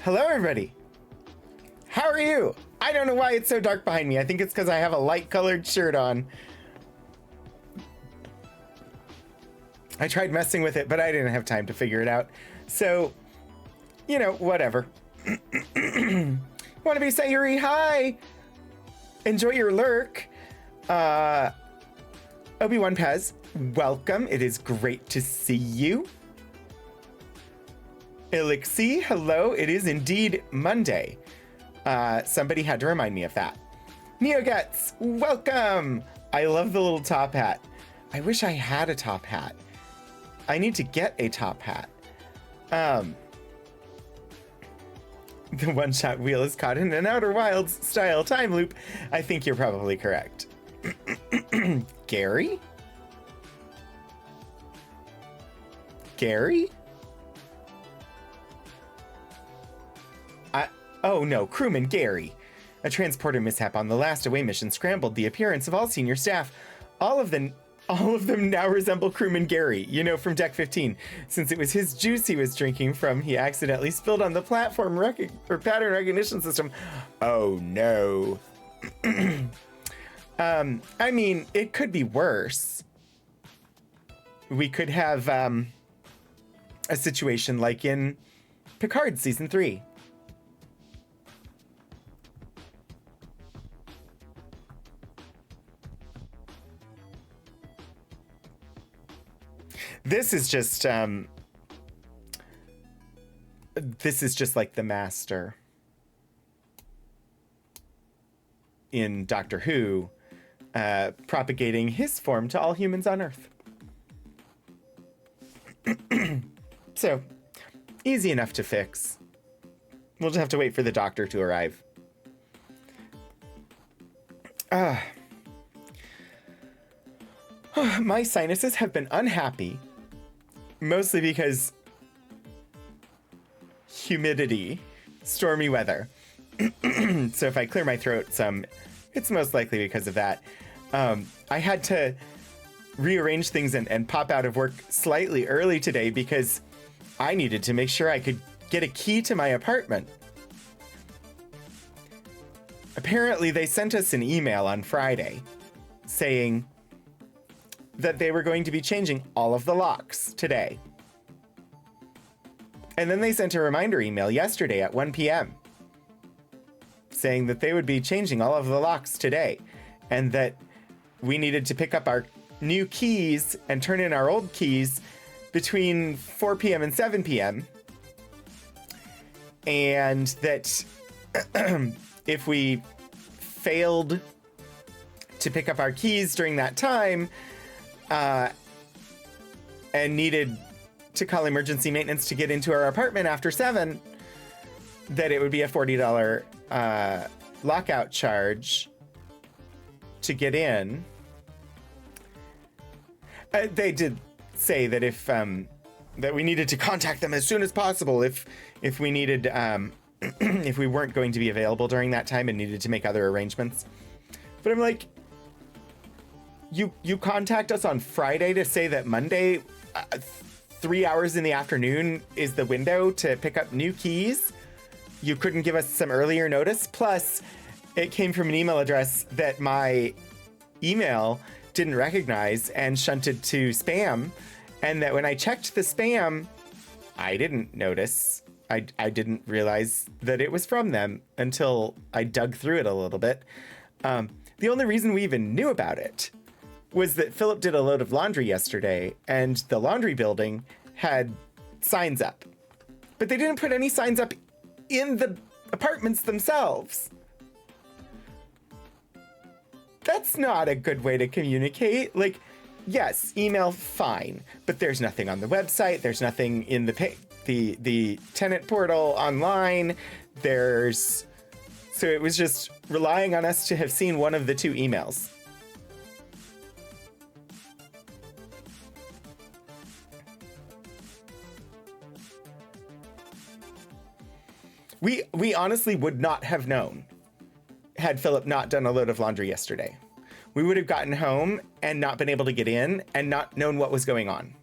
Hello, everybody. How are you? I don't know why it's so dark behind me. I think it's because I have a light-colored shirt on. I tried messing with it, but I didn't have time to figure it out. So, you know, whatever. Wanna be Sayuri? Hi! Enjoy your lurk. Obi-Wan Pez, welcome. It is great to see you. Elixir, hello. It is indeed Monday. Somebody had to remind me of that. NeoGuts, welcome. I love the little top hat. I wish I had a top hat. I need to get a top hat. The one-shot wheel is caught in an Outer Wilds style time loop. I think you're probably correct. Gary? Gary? Oh no, crewman Gary. A transporter mishap on the last away mission scrambled the appearance of all senior staff. All of them now resemble crewman Gary, you know, from Deck 15. Since it was his juice he was drinking from, he accidentally spilled on the platform pattern recognition system. Oh no. I mean, it could be worse. We could have a situation like in Picard Season 3. This is just like the Master in Doctor Who, propagating his form to all humans on Earth. So, easy enough to fix. We'll just have to wait for the doctor to arrive. My sinuses have been unhappy. Mostly because humidity, stormy weather. So if I clear my throat some, it's most likely because of that. I had to rearrange things and pop out of work slightly early today because I needed to make sure I could get a key to my apartment. Apparently they sent us an email on Friday saying that they were going to be changing all of the locks today. And then they sent a reminder email yesterday at 1 p.m. saying that they would be changing all of the locks today and that we needed to pick up our new keys and turn in our old keys between 4 p.m. and 7 p.m. And that if we failed to pick up our keys during that time, and needed to call emergency maintenance to get into our apartment after 7, that it would be a $40 lockout charge to get in. They did say that if that we needed to contact them as soon as possible if we needed if we weren't going to be available during that time and needed to make other arrangements. But I'm like, You contact us on Friday to say that Monday, 3 hours in the afternoon is the window to pick up new keys. You couldn't give us some earlier notice. Plus, it came from an email address that my email didn't recognize and shunted to spam. And that when I checked the spam, I didn't notice. I didn't realize that it was from them until I dug through it a little bit. The only reason we even knew about it was that Philip did a load of laundry yesterday and the laundry building had signs up. But they didn't put any signs up in the apartments themselves. That's not a good way to communicate. Like, yes, email, fine, but there's nothing on the website. There's nothing in the tenant portal online. So it was just relying on us to have seen one of the two emails. We honestly would not have known had Philip not done a load of laundry yesterday. We would have gotten home and not been able to get in and not known what was going on.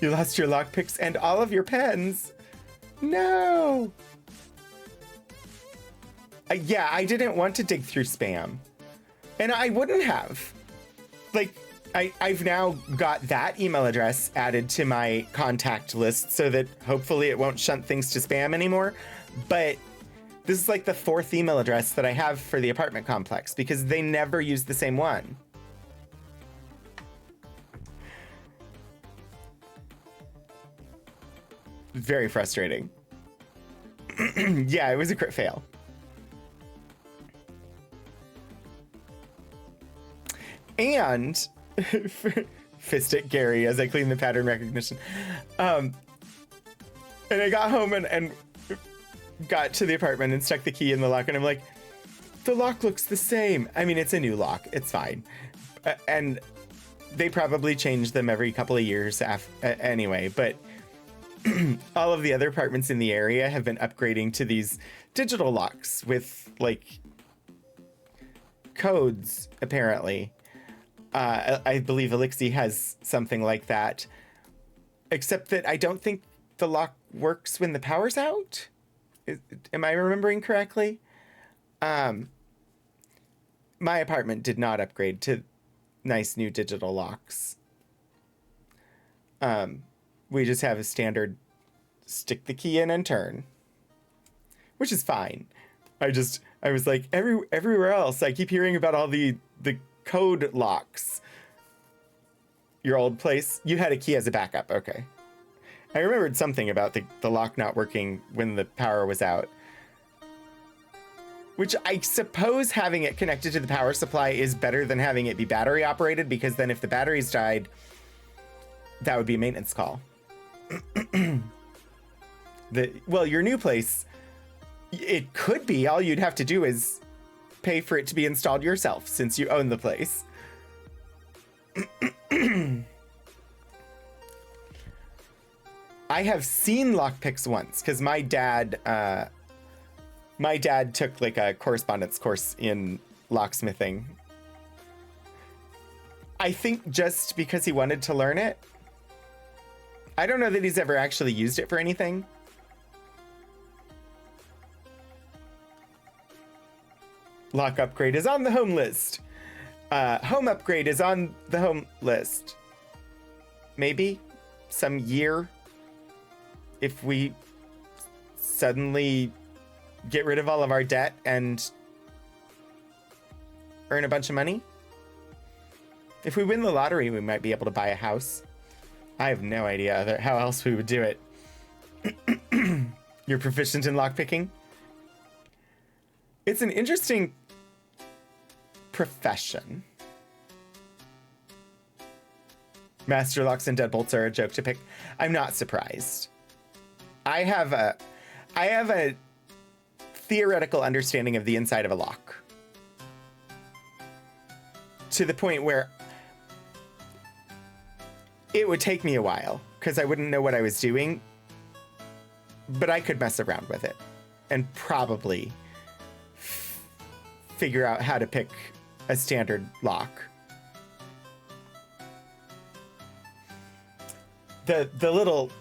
You lost your lockpicks and all of your pens. No. Yeah, I didn't want to dig through spam. And I wouldn't have. Like, I've now got that email address added to my contact list so that hopefully it won't shunt things to spam anymore. But this is like the 4th email address that I have for the apartment complex because they never use the same one. Very frustrating. Yeah, it was a crit fail. And fist at Gary as I clean the pattern recognition. And I got home and got to the apartment and stuck the key in the lock, and I'm like, the lock looks the same. I mean, it's a new lock. It's fine. And they probably change them every couple of years anyway, but all of the other apartments in the area have been upgrading to these digital locks with, like, codes, apparently. I believe Elixir has something like that. Except that I don't think the lock works when the power's out. Am I remembering correctly? My apartment did not upgrade to nice new digital locks. We just have a standard stick the key in and turn, which is fine. I was like, everywhere else, I keep hearing about all the code locks. Your old place, you had a key as a backup. Okay. I remembered something about the lock not working when the power was out. Which I suppose having it connected to the power supply is better than having it be battery operated, because then if the batteries died, that would be a maintenance call. Well, your new place, it could be all you'd have to do is pay for it to be installed yourself since you own the place. I have seen lockpicks once because my dad took like a correspondence course in locksmithing. I think just because he wanted to learn it. I don't know that he's ever actually used it for anything. Lock upgrade is on the home list. Home upgrade is on the home list. Maybe some year if we suddenly get rid of all of our debt and earn a bunch of money. If we win the lottery, we might be able to buy a house. I have no idea how else we would do it. You're proficient in lockpicking? It's an interesting profession. Master locks and deadbolts are a joke to pick. I'm not surprised. I have a theoretical understanding of the inside of a lock. To the point where it would take me a while because I wouldn't know what I was doing, but I could mess around with it and probably figure out how to pick a standard lock. The little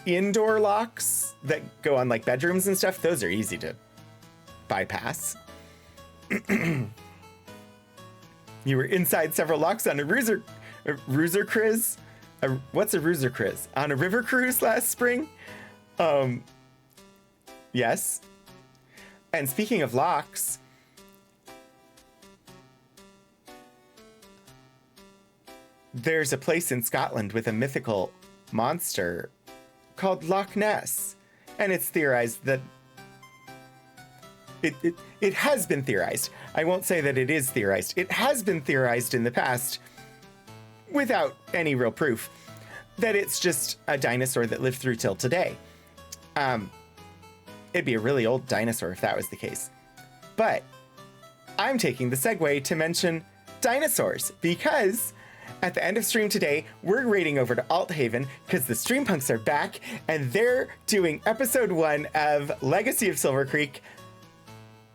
indoor locks that go on like bedrooms and stuff, those are easy to bypass. You were inside several locks on a Roozer cruise. What's a Roozer cruise? On a river cruise last spring? Yes. And speaking of locks, there's a place in Scotland with a mythical monster called Loch Ness. And it's theorized that it has been theorized. I won't say that it is theorized. It has been theorized in the past without any real proof that it's just a dinosaur that lived through till today. It'd be a really old dinosaur if that was the case. But I'm taking the segue to mention dinosaurs because at the end of stream today, we're raiding over to Althaven because the Streampunks are back and they're doing episode 1 of Legacy of Silver Creek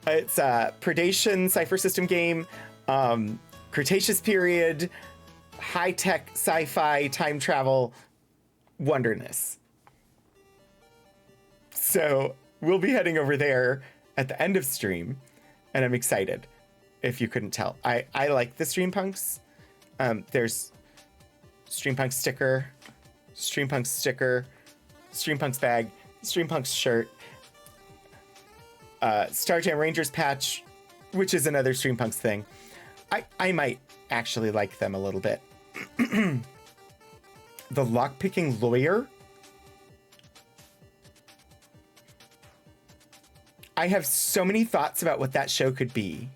It's a predation cipher system game, Cretaceous period, high-tech sci-fi time travel wonderness. So we'll be heading over there at the end of stream, and I'm excited, if you couldn't tell. I like the Streampunks. There's Streampunks sticker, Streampunks bag, Streampunks shirt, Starjam Rangers patch, which is another Streampunks thing. I might actually like them a little bit. The lockpicking lawyer? I have so many thoughts about what that show could be.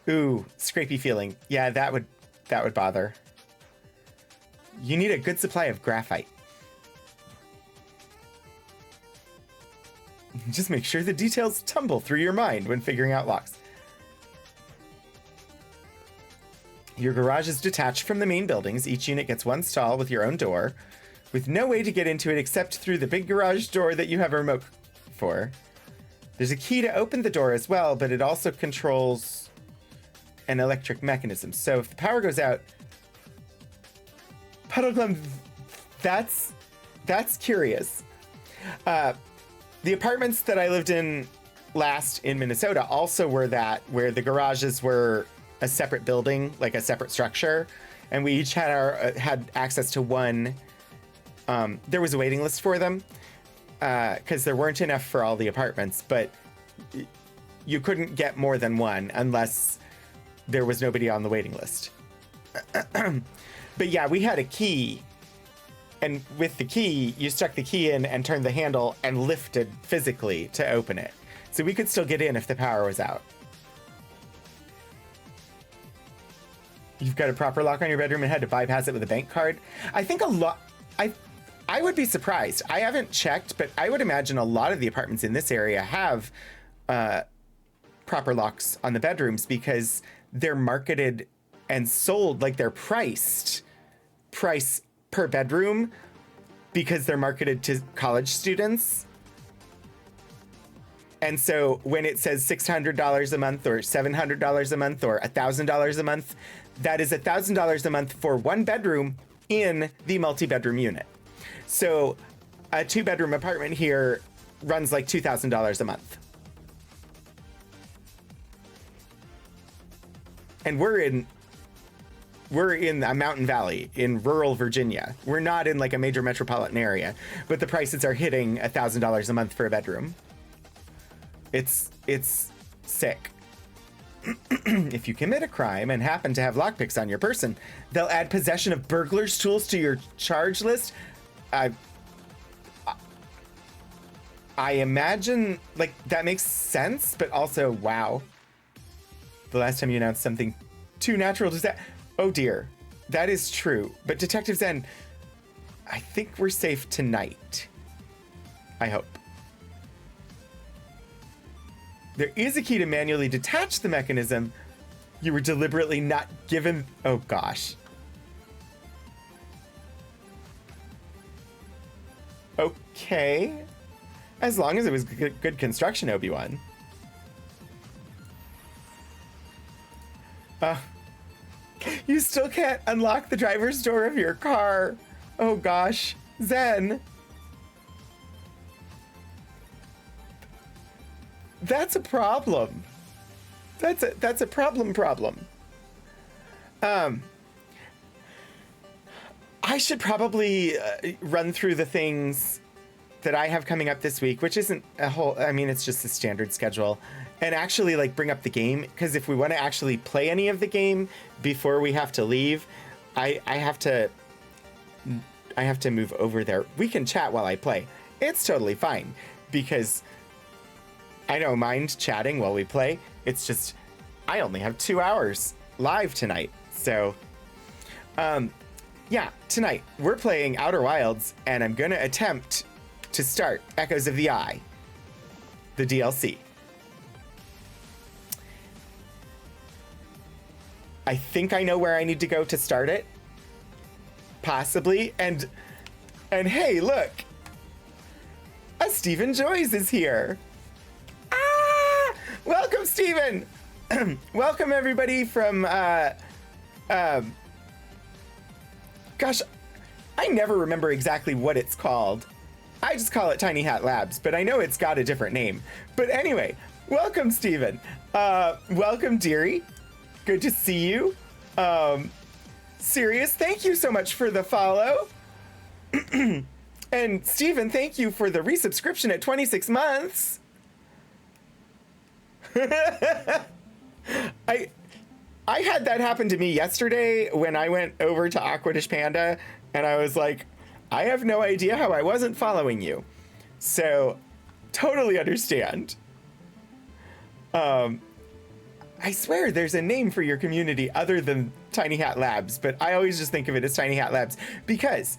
Ooh, scrapey feeling. Yeah, that would bother. You need a good supply of graphite. Just make sure the details tumble through your mind when figuring out locks. Your garage is detached from the main buildings. Each unit gets one stall with your own door, with no way to get into it except through the big garage door that you have a remote for. There's a key to open the door as well, but it also controls an electric mechanism. So if the power goes out, Puddleglum, that's curious. The apartments that I lived in last in Minnesota also were that, where the garages were a separate building, like a separate structure, and we each had had access to one. There was a waiting list for them because there weren't enough for all the apartments, but you couldn't get more than one unless there was nobody on the waiting list. But yeah, we had a key, and with the key, you stuck the key in and turned the handle and lifted physically to open it. So we could still get in if the power was out. You've got a proper lock on your bedroom and had to bypass it with a bank card. I think I would be surprised. I haven't checked, but I would imagine a lot of the apartments in this area have proper locks on the bedrooms because they're marketed and sold, like they're priced price per bedroom because they're marketed to college students. And so when it says $600 a month or $700 a month or $1,000 a month, that is $1,000 a month for one bedroom in the multi-bedroom unit. So a 2-bedroom apartment here runs like $2,000 a month. And we're in a mountain valley in rural Virginia. We're not in like a major metropolitan area, but the prices are hitting $1,000 a month for a bedroom. It's sick. If you commit a crime and happen to have lockpicks on your person, they'll add possession of burglar's tools to your charge list. I imagine like that makes sense, but also wow. The last time you announced something too natural to say, oh dear, that is true. But Detective Zen, I think we're safe tonight. I hope. There is a key to manually detach the mechanism. You were deliberately not given. Oh gosh. Okay. As long as it was good construction, Obi-Wan. You still can't unlock the driver's door of your car. Oh gosh. Zen. That's a problem. That's a problem. I should probably run through the things that I have coming up this week, which isn't a whole, I mean, it's just a standard schedule, and actually like bring up the game, because if we want to actually play any of the game before we have to leave, I have to move over there. We can chat while I play. It's totally fine, because I don't mind chatting while we play. It's just, I only have 2 hours live tonight. So, yeah, tonight we're playing Outer Wilds, and I'm going to attempt to start Echoes of the Eye, the DLC. I think I know where I need to go to start it. Possibly. And hey, look. Stephen Joyce is here. Ah! Welcome, Stephen. Welcome, everybody from, gosh, I never remember exactly what it's called. I just call it Tiny Hat Labs, but I know it's got a different name. But anyway, welcome, Stephen. Welcome, Deary. Good to see you. Sirius, thank you so much for the follow. And Stephen, thank you for the resubscription at 26 months. I had that happen to me yesterday when I went over to Aquadish Panda, and I was like, I have no idea how I wasn't following you. So, totally understand. I swear there's a name for your community other than Tiny Hat Labs, but I always just think of it as Tiny Hat Labs because,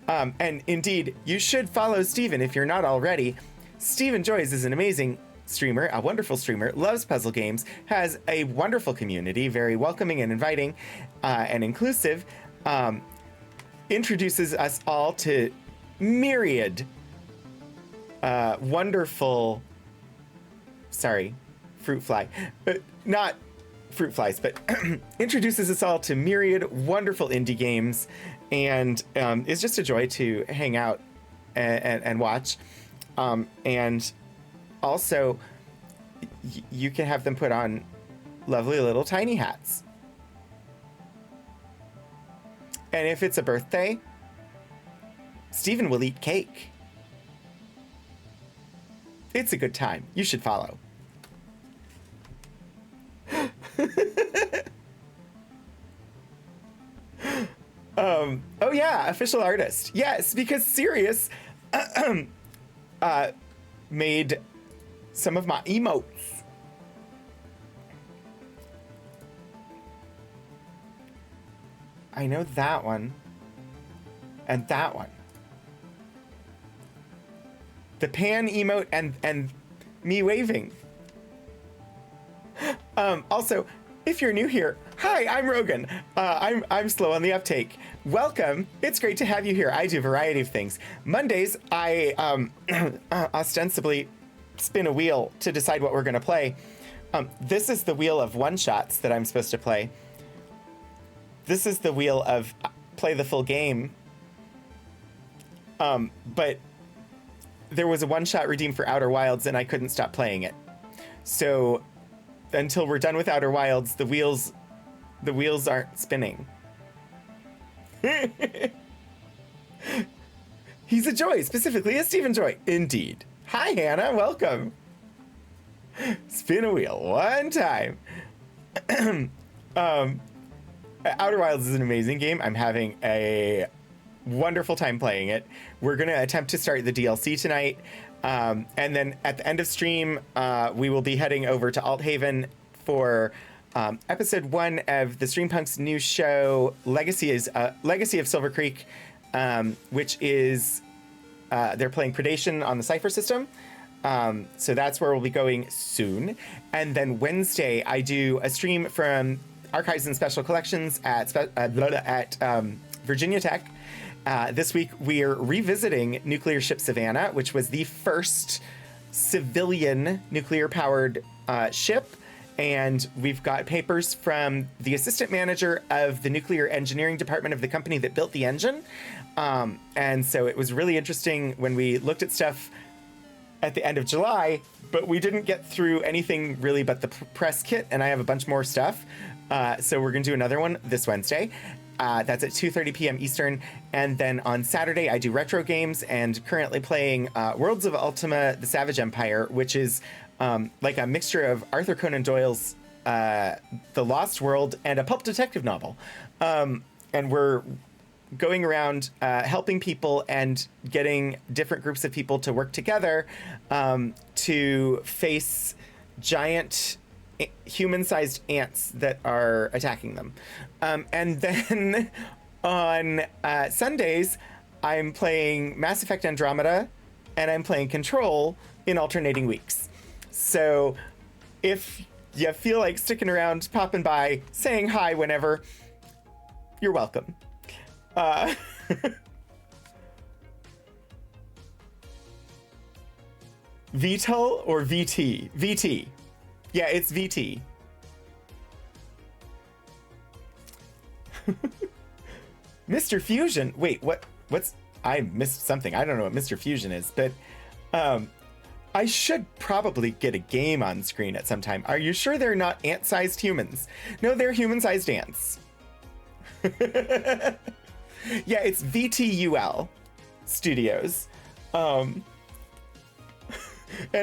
and indeed, you should follow Stephen if you're not already. Stephen Joyce is an amazing streamer, a wonderful streamer, loves puzzle games, has a wonderful community, very welcoming and inviting and inclusive, introduces us all to myriad wonderful, fruit fly, not fruit flies, but introduces us all to myriad wonderful indie games, and it's just a joy to hang out and watch. And also, you can have them put on lovely little tiny hats. And if it's a birthday, Stephen will eat cake. It's a good time. You should follow. Oh yeah, official artist. Yes, because Sirius made some of my emotes. I know that one. And that one. The pan emote and me waving. Also, if you're new here, hi, I'm Rogan. I'm slow on the uptake. Welcome. It's great to have you here. I do a variety of things. Mondays, I ostensibly spin a wheel to decide what we're going to play. This is the wheel of one-shots that I'm supposed to play. This is the wheel of play the full game. But there was a one-shot redeemed for Outer Wilds, and I couldn't stop playing it. So until we're done with Outer Wilds, the wheels aren't spinning. He's a joy, specifically a Stephen Joy. Indeed. Hi, Hannah. Welcome. Spin a wheel one time. Outer Wilds is an amazing game. I'm having a wonderful time playing it. We're going to attempt to start the DLC tonight. And then at the end of stream, we will be heading over to Althaven for episode 1 of the Streampunks new show, Legacy of Silver Creek, which is they're playing Predation on the Cypher system. So that's where we'll be going soon. And then Wednesday, I do a stream from Archives and Special Collections at Virginia Tech. This week, we're revisiting Nuclear Ship Savannah, which was the first civilian nuclear-powered ship. And we've got papers from the assistant manager of the nuclear engineering department of the company that built the engine. And so it was really interesting when we looked at stuff at the end of July, but we didn't get through anything really but the press kit, and I have a bunch more stuff. So we're going to do another one this Wednesday. That's at 2:30 p.m. Eastern. And then on Saturday, I do retro games and currently playing Worlds of Ultima, The Savage Empire, which is like a mixture of Arthur Conan Doyle's The Lost World and a pulp detective novel. And we're going around helping people and getting different groups of people to work together to face giant human-sized ants that are attacking them. And then on Sundays, I'm playing Mass Effect Andromeda and I'm playing Control in alternating weeks. So if you feel like sticking around, popping by, saying hi whenever, you're welcome. VTOL or VT? VT. Yeah, it's VT. Mr. Fusion. Wait, what's I missed something. I don't know what Mr. Fusion is, but I should probably get a game on screen at some time. Are you sure they're not ant-sized humans? No, they're human-sized ants. Yeah, it's VTUL Studios. And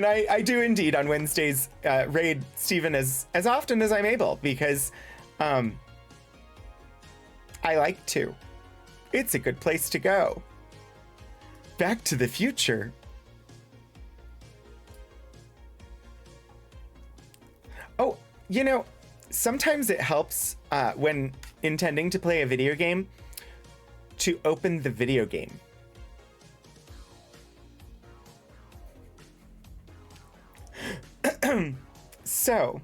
I do indeed on Wednesdays raid Steven as often as I'm able, because I like to. It's a good place to go. Back to the Future. Oh, you know, sometimes it helps when intending to play a video game to open the video game. So,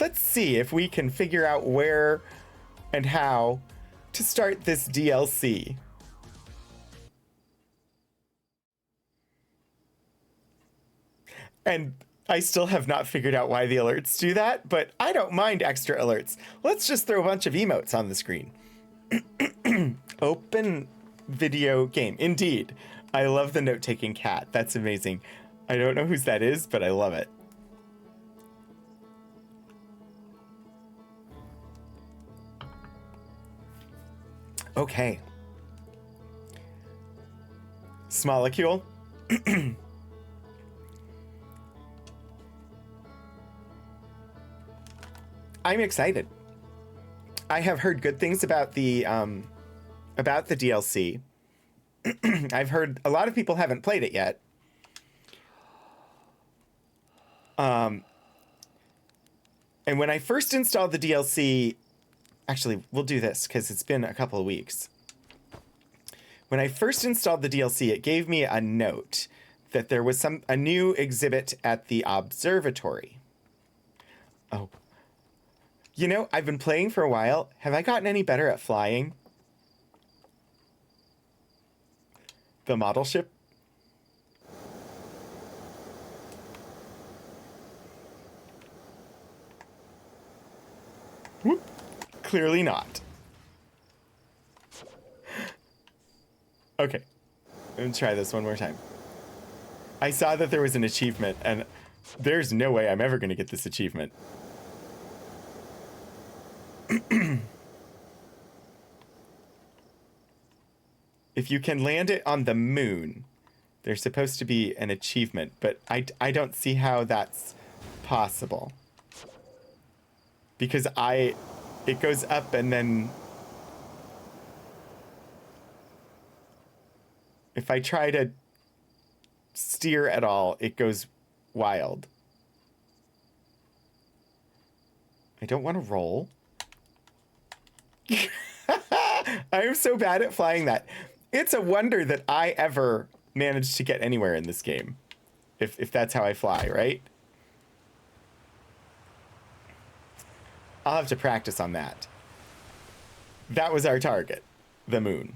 let's see if we can figure out where and how to start this DLC. And I still have not figured out why the alerts do that, but I don't mind extra alerts. Let's just throw a bunch of emotes on the screen. Open video game. Indeed. I love the note-taking cat. That's amazing. I don't know whose that is, but I love it. Okay. Smolecule. I'm excited. I have heard good things about the DLC. I've heard a lot of people haven't played it yet. And when I first installed the DLC, actually, we'll do this because it's been a couple of weeks. When I first installed the DLC, it gave me a note that there was a new exhibit at the observatory. Oh. You know, I've been playing for a while. Have I gotten any better at flying? The model ship? Whoop. Clearly not. Okay. Let me try this one more time. I saw that there was an achievement, and there's no way I'm ever going to get this achievement. If you can land it on the moon, there's supposed to be an achievement, but I don't see how that's possible. Because it goes up and then if I try to steer at all, it goes wild. I don't want to roll. I am so bad at flying that. It's a wonder that I ever managed to get anywhere in this game. If that's how I fly, right? I'll have to practice on that. That was our target. The moon.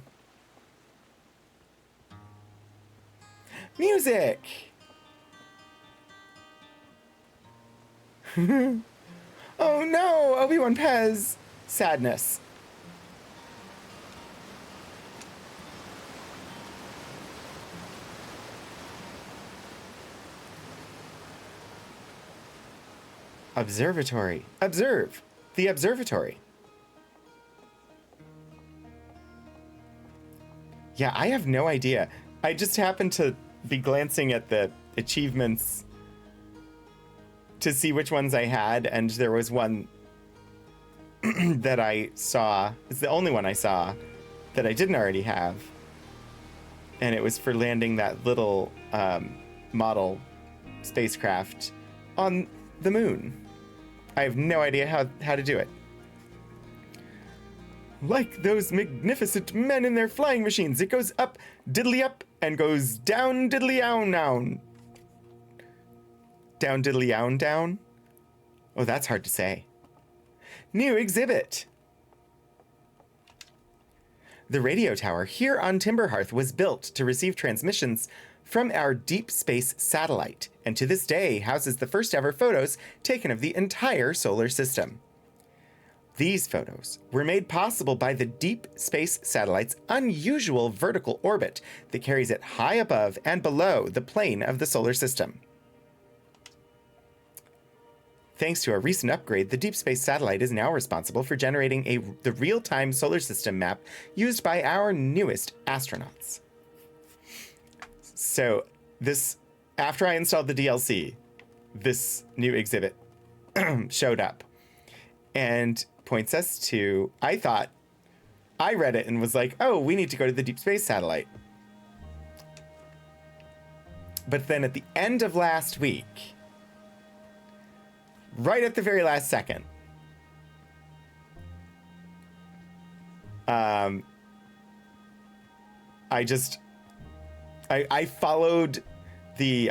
Music! Oh no! Obi-Wan Pez! Sadness. Observatory. Observe. The observatory. Yeah, I have no idea. I just happened to be glancing at the achievements to see which ones I had, and there was one that I saw. It's the only one I saw that I didn't already have. And it was for landing that little model spacecraft on the moon. I have no idea how to do it. Like those magnificent men in their flying machines, it goes up, diddly up, and goes down, diddly own down. Down, diddly own down? Oh, that's hard to say. New exhibit. The radio tower here on Timberhearth was built to receive transmissions from our deep space satellite, and to this day houses the first ever photos taken of the entire solar system. These photos were made possible by the deep space satellite's unusual vertical orbit that carries it high above and below the plane of the solar system. Thanks to a recent upgrade, the Deep Space Satellite is now responsible for generating the real-time solar system map used by our newest astronauts. So after I installed the DLC, this new exhibit showed up and points us to, I read it and was like, oh, we need to go to the Deep Space Satellite. But then at the end of last week, right at the very last second, I followed the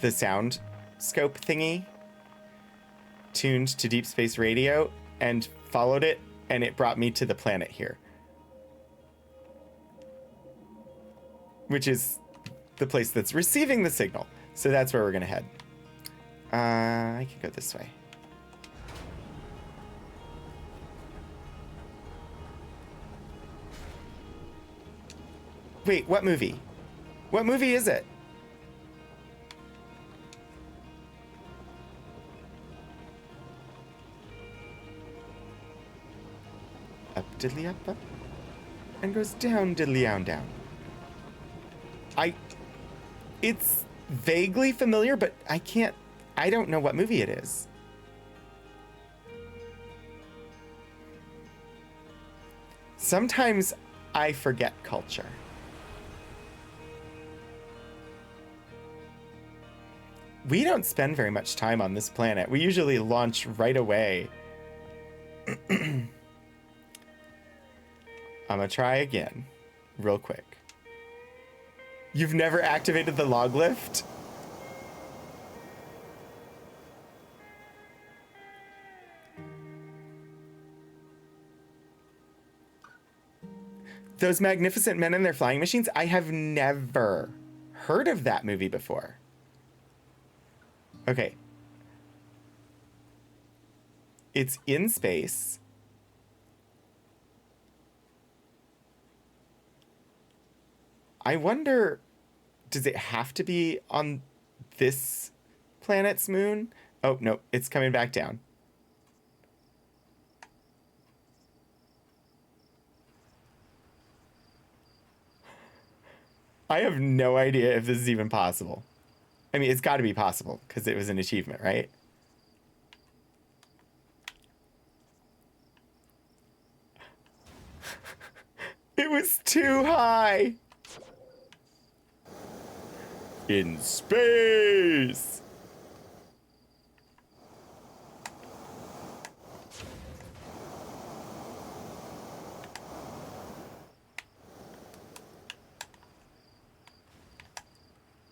sound scope thingy tuned to Deep Space Radio and followed it, and it brought me to the planet here, which is the place that's receiving the signal. So that's where we're gonna head. I can go this way. Wait, what movie? What movie is it? Up diddly up, and goes down diddly down. It's vaguely familiar, but I don't know what movie it is. Sometimes I forget culture. We don't spend very much time on this planet. We usually launch right away. I'm gonna try again, real quick. You've never activated the log lift? Those Magnificent Men and Their Flying Machines? I have never heard of that movie before. Okay. It's in space. I wonder, does it have to be on this planet's moon? Oh, no, it's coming back down. I have no idea if this is even possible. I mean, it's got to be possible because it was an achievement, right? It was too high. In space.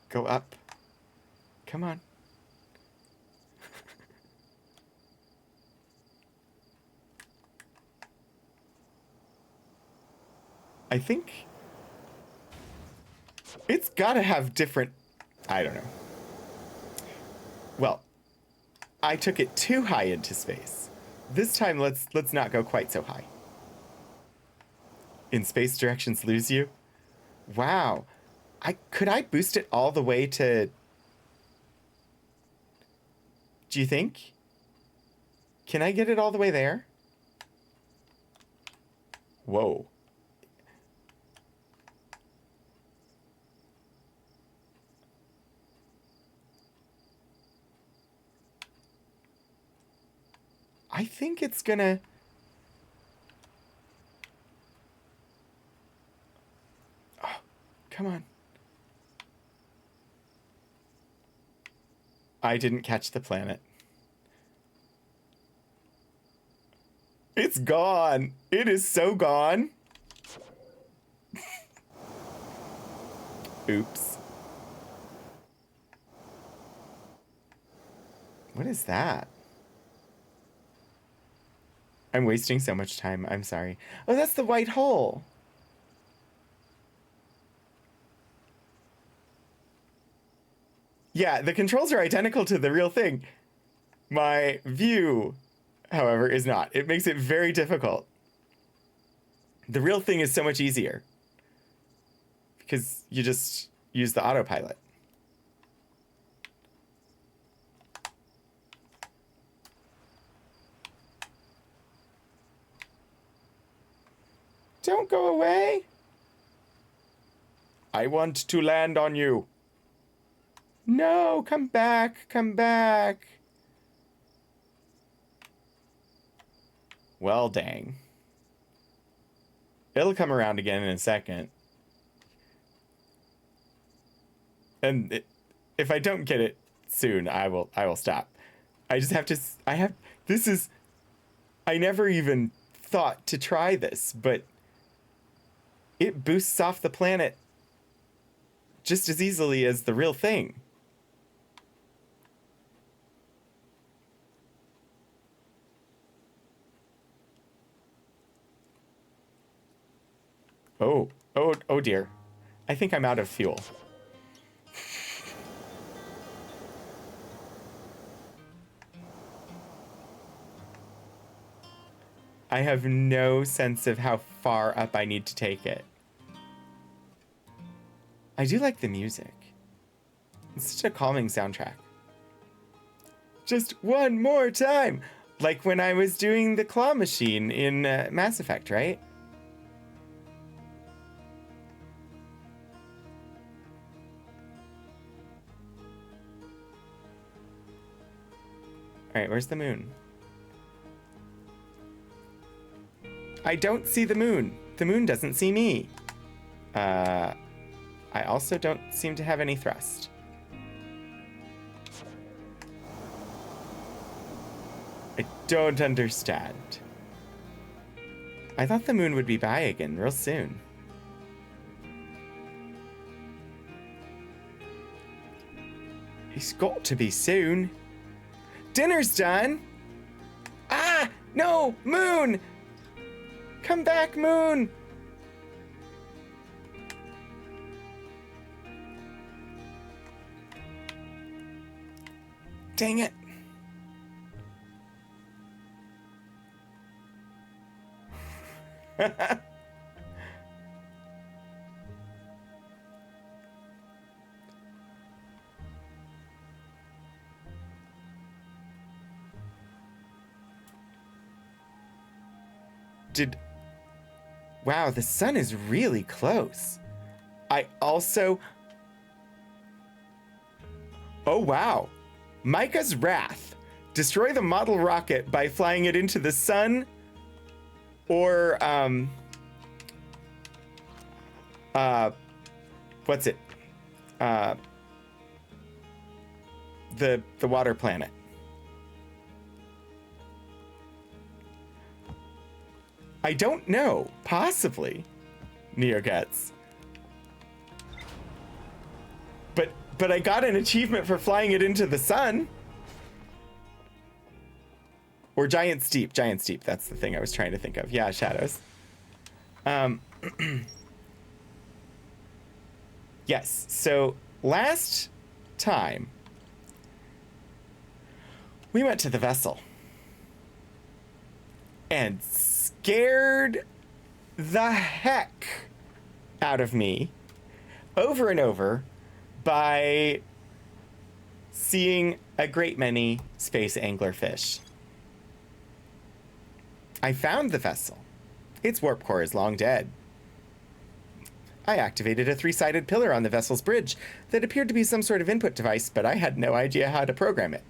Go up. Come on. I think it's gotta have different, I don't know. Well, I took it too high into space. This time, let's not go quite so high. In space, directions lose you. Wow. Could I boost it all the way to... Do you think? Can I get it all the way there? Whoa. I think it's gonna... Oh, come on. I didn't catch the planet. It's gone. It is so gone. Oops. What is that? I'm wasting so much time. I'm sorry. Oh, that's the white hole. Yeah, the controls are identical to the real thing. My view, however, is not. It makes it very difficult. The real thing is so much easier because you just use the autopilot. Don't go away. I want to land on you. No, come back, come back. Well, dang. It'll come around again in a second. And if I don't get it soon, I will stop. I just have to, I never even thought to try this, but it boosts off the planet just as easily as the real thing. Oh dear. I think I'm out of fuel. I have no sense of how far up I need to take it. I do like the music. It's such a calming soundtrack. Just one more time! Like when I was doing the claw machine in Mass Effect, right? Alright, where's the moon? I don't see the moon. The moon doesn't see me. I also don't seem to have any thrust. I don't understand. I thought the moon would be by again real soon. It's got to be soon. Dinner's done! Ah! No! Moon! Come back, moon! Dang it. Wow, the sun is really close. I also... Oh, wow. Micah's Wrath. Destroy the model rocket by flying it into the sun or, what's it? The water planet. I don't know. Possibly. NeoGuts. But I got an achievement for flying it into the sun. Or Giant Steep. Giant Steep. That's the thing I was trying to think of. Yeah, Shadows. Yes. So last time we went to the vessel and scared the heck out of me over and over by seeing a great many space anglerfish. I found the vessel. Its warp core is long dead. I activated a 3-sided pillar on the vessel's bridge that appeared to be some sort of input device, but I had no idea how to program it.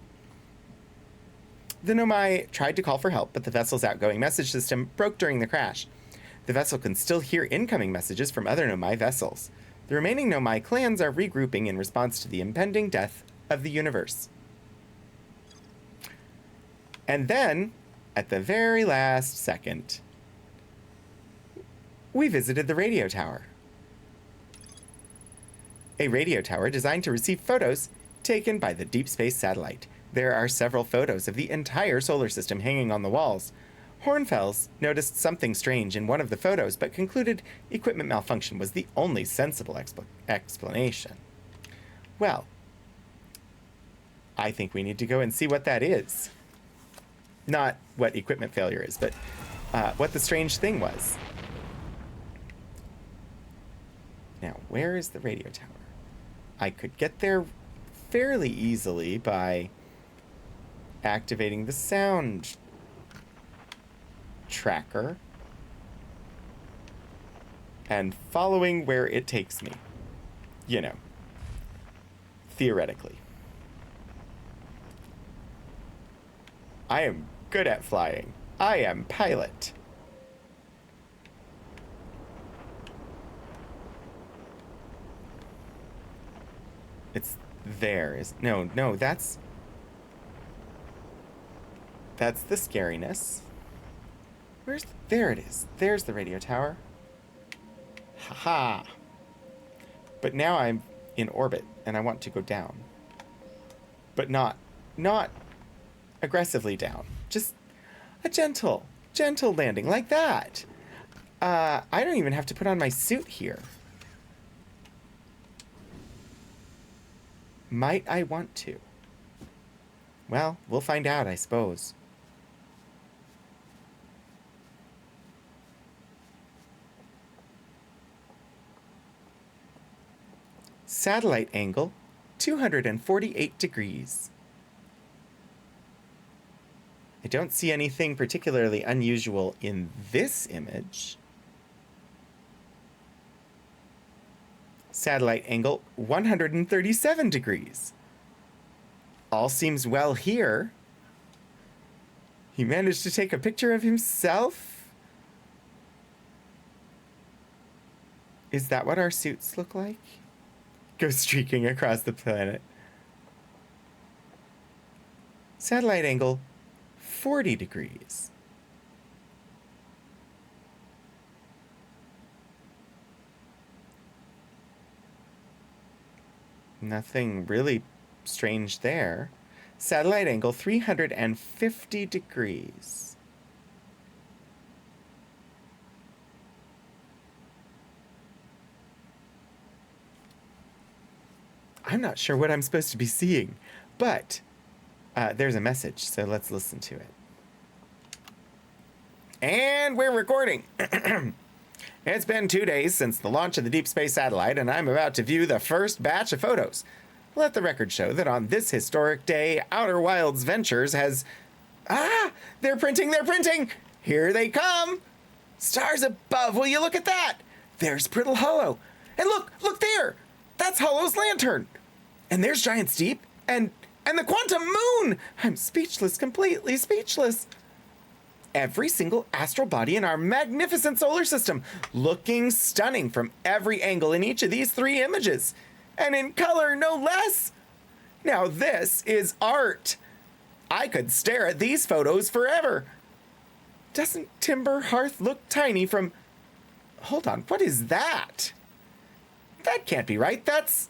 The Nomai tried to call for help, but the vessel's outgoing message system broke during the crash. The vessel can still hear incoming messages from other Nomai vessels. The remaining Nomai clans are regrouping in response to the impending death of the universe. And then, at the very last second, we visited the radio tower. A radio tower designed to receive photos taken by the Deep Space Satellite. There are several photos of the entire solar system hanging on the walls. Hornfels noticed something strange in one of the photos, but concluded equipment malfunction was the only sensible explanation. Well, I think we need to go and see what that is. Not what equipment failure is, but what the strange thing was. Now, where is the radio tower? I could get there fairly easily by activating the sound tracker and following where it takes me. You know, theoretically. I am good at flying. I am pilot. It's there. No, that's the scariness. There it is. There's the radio tower. Haha. But now I'm in orbit and I want to go down. But not aggressively down. Just a gentle landing like that. I don't even have to put on my suit here. Might I want to? Well, we'll find out, I suppose. Satellite angle, 248 degrees. I don't see anything particularly unusual in this image. Satellite angle, 137 degrees. All seems well here. He managed to take a picture of himself? Is that what our suits look like? Go streaking across the planet. Satellite angle, 40 degrees. Nothing really strange there. Satellite angle, 350 degrees. I'm not sure what I'm supposed to be seeing, but there's a message, so let's listen to it. And we're recording. It's been 2 days since the launch of the Deep Space Satellite, and I'm about to view the first batch of photos. Let the record show that on this historic day, Outer Wilds Ventures has... They're printing! Here they come! Stars above, will you look at that? There's Brittle Hollow. And look there! That's Hollow's lantern! And there's Giant's Deep, and the Quantum Moon! I'm speechless, completely speechless. Every single astral body in our magnificent solar system, looking stunning from every angle in each of these 3 images. And in color, no less. Now this is art. I could stare at these photos forever. Doesn't Timber Hearth look tiny from... Hold on, what is that? That can't be right. That's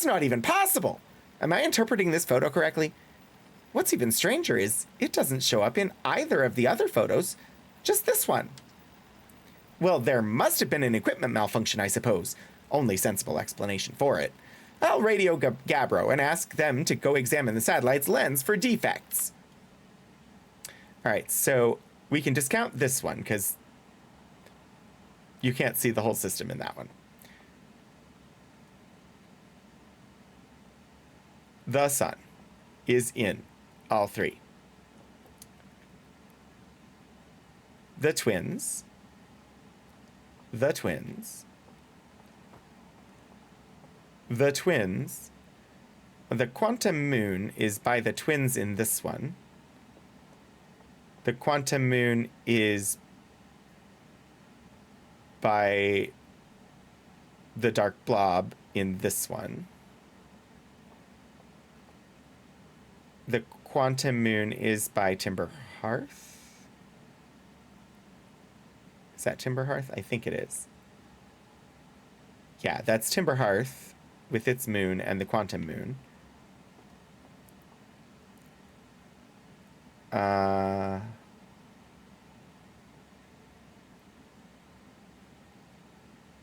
not even possible. Am I interpreting this photo correctly? What's even stranger is it doesn't show up in either of the other photos, just this one. Well, there must have been an equipment malfunction, I suppose. Only sensible explanation for it. I'll radio Gabbro and ask them to go examine the satellite's lens for defects. All right, so we can discount this one because you can't see the whole system in that one. The sun is in all 3. The twins. The twins. The twins. The quantum moon is by the twins in this one. The quantum moon is by the dark blob in this one. The quantum moon is by Timber Hearth. Is that Timber Hearth? I think it is. Yeah, that's Timber Hearth with its moon and the quantum moon.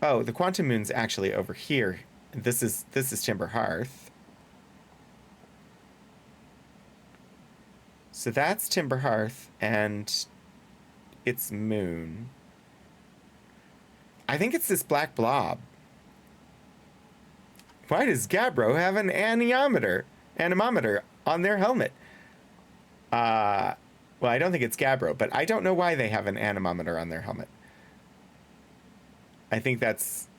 Oh, the quantum moon's actually over here. This is Timber Hearth. So that's Timberhearth and its moon. I think it's this black blob. Why does Gabbro have an anemometer on their helmet? Well, I don't think it's Gabbro, but I don't know why they have an anemometer on their helmet. I think that's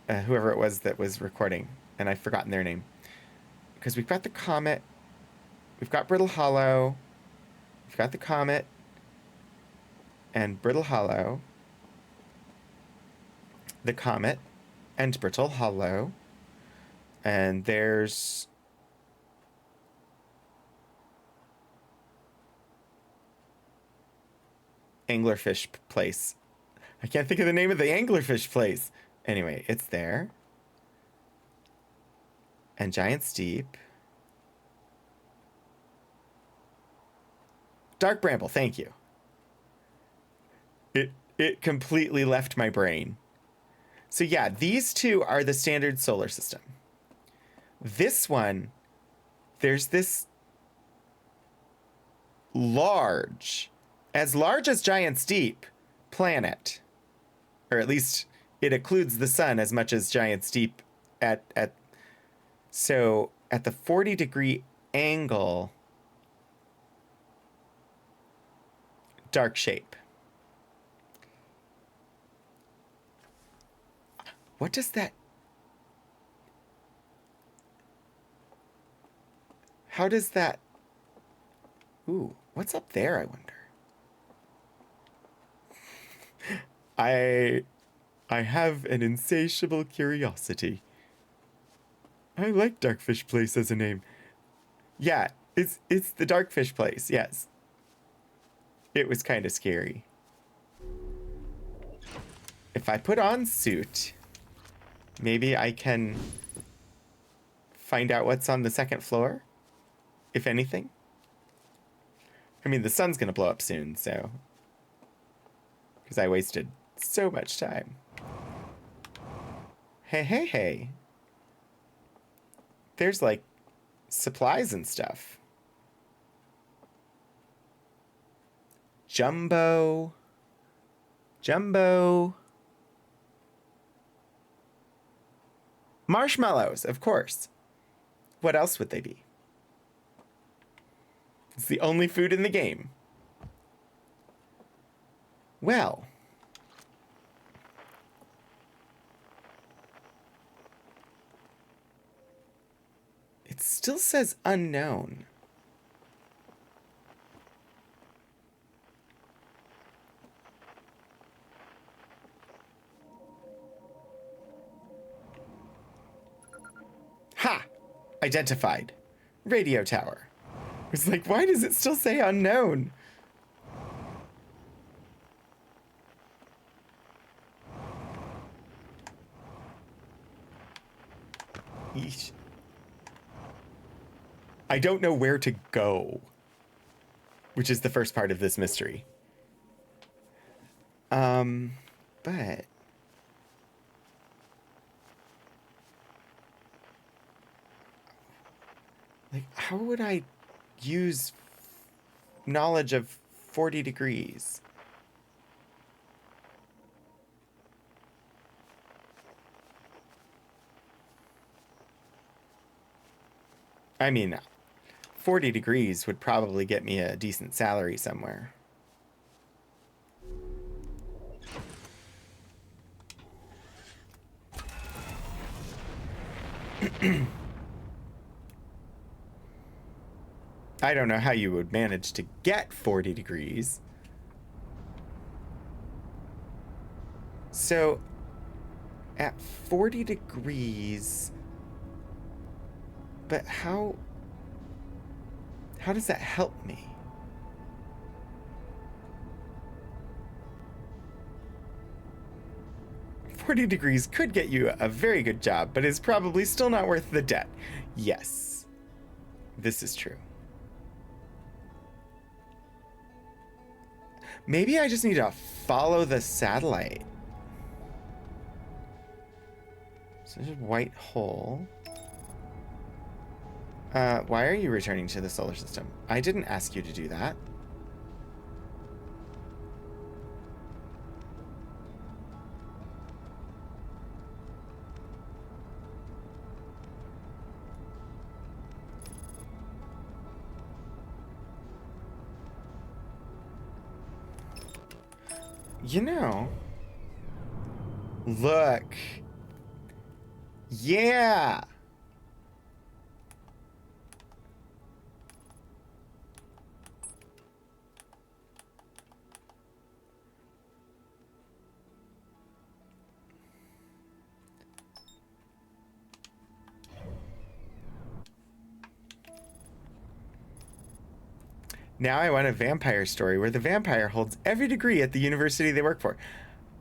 whoever it was that was recording, and I've forgotten their name. Because we've got the comet, we've got Brittle Hollow, we've got the comet, and Brittle Hollow, the comet, and Brittle Hollow, and there's Anglerfish Place. I can't think of the name of the Anglerfish Place. Anyway, it's there. And Giant Steep. Dark Bramble, thank you. It completely left my brain. So yeah, these two are the standard solar system. This one, there's this large as Giant Steep planet. Or at least it occludes the sun as much as Giant Steep so at the 40-degree angle, dark shape. What does that... How does that... Ooh, what's up there, I wonder? I have an insatiable curiosity. I like Darkfish Place as a name. Yeah, it's the Darkfish Place, yes. It was kind of scary. If I put on suit, maybe I can find out what's on the second floor, if anything. I mean, the sun's gonna blow up soon, so... Because I wasted so much time. Hey. There's, like, supplies and stuff. Jumbo. Marshmallows, of course. What else would they be? It's the only food in the game. Well. It still says unknown. Ha! Identified. Radio tower. It's like, why does it still say unknown? Yeesh. I don't know where to go, which is the first part of this mystery. But like, how would I use knowledge of 40 degrees? I mean, 40 degrees would probably get me a decent salary somewhere. I don't know how you would manage to get 40 degrees. So, at 40 degrees... But how does that help me? "40 degrees could get you a very good job, but is probably still not worth the debt." Yes, this is true. Maybe I just need to follow the satellite. So there's a white hole. Why are you returning to the solar system? I didn't ask you to do that. You know, look. Yeah. Now I want a vampire story where the vampire holds every degree at the university they work for.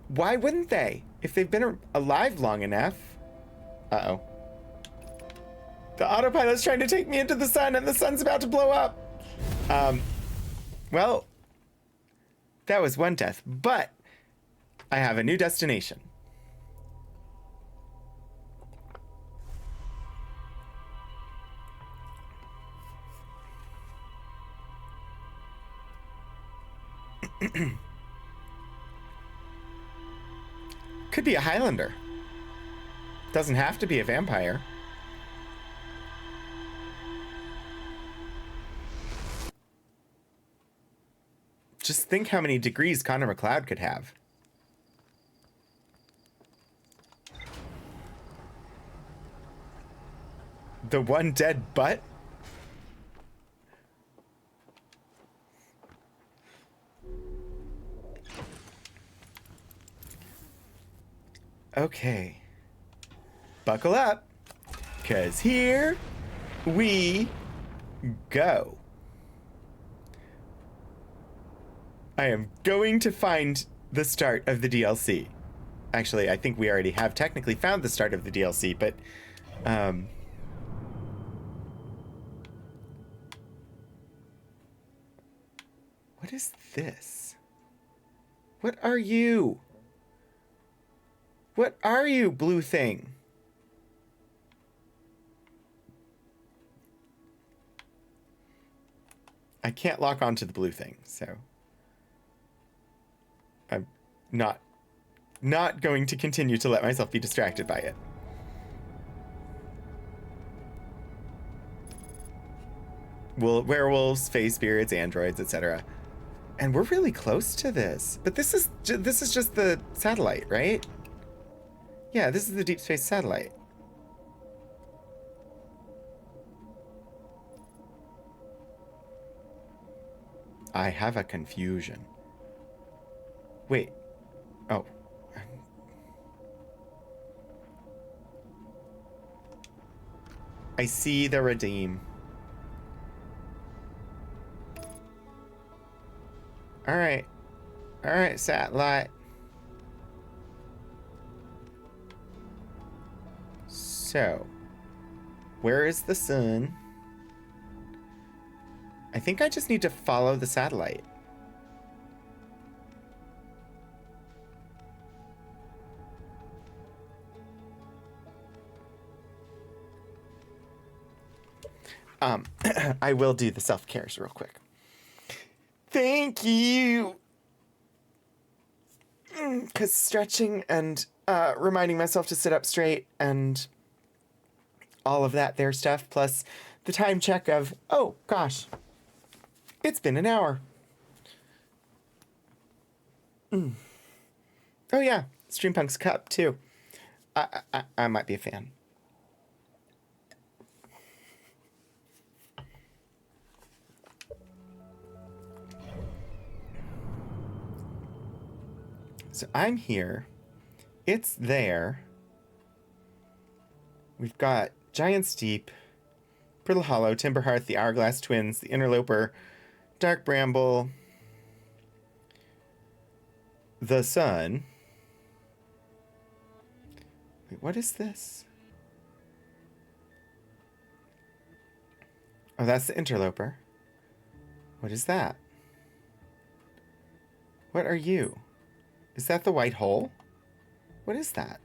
Why wouldn't they? If they've been alive long enough. Uh-oh. The autopilot's trying to take me into the sun and the sun's about to blow up. Well, that was one death, but I have a new destination. Could be a Highlander. Doesn't have to be a vampire. Just think how many degrees Connor McLeod could have. The one dead butt? Okay. Buckle up, 'cause here we go. I am going to find the start of the DLC. Actually, I think we already have technically found the start of the DLC, but what is this? What are you? What are you, blue thing? I can't lock onto the blue thing, so I'm not going to continue to let myself be distracted by it. Well, werewolves, phase spirits, androids, etc. And we're really close to this. But this is just the satellite, right? Yeah, this is the deep space satellite. I have a confusion. Wait. Oh. I see the redeem. All right. All right, satellite. So, where is the sun? I think I just need to follow the satellite. I will do the self-cares real quick. Thank you. Because stretching and reminding myself to sit up straight and all of that there stuff, plus the time check of, oh gosh, it's been an hour. Oh yeah, Streampunk's Cup too. I might be a fan. So I'm here. It's there. We've got Giant's Deep, Brittle Hollow, Timberhearth, the Hourglass Twins, the Interloper, Dark Bramble, the Sun. Wait, what is this? Oh, that's the Interloper. What is that? What are you? Is that the white hole? What is that?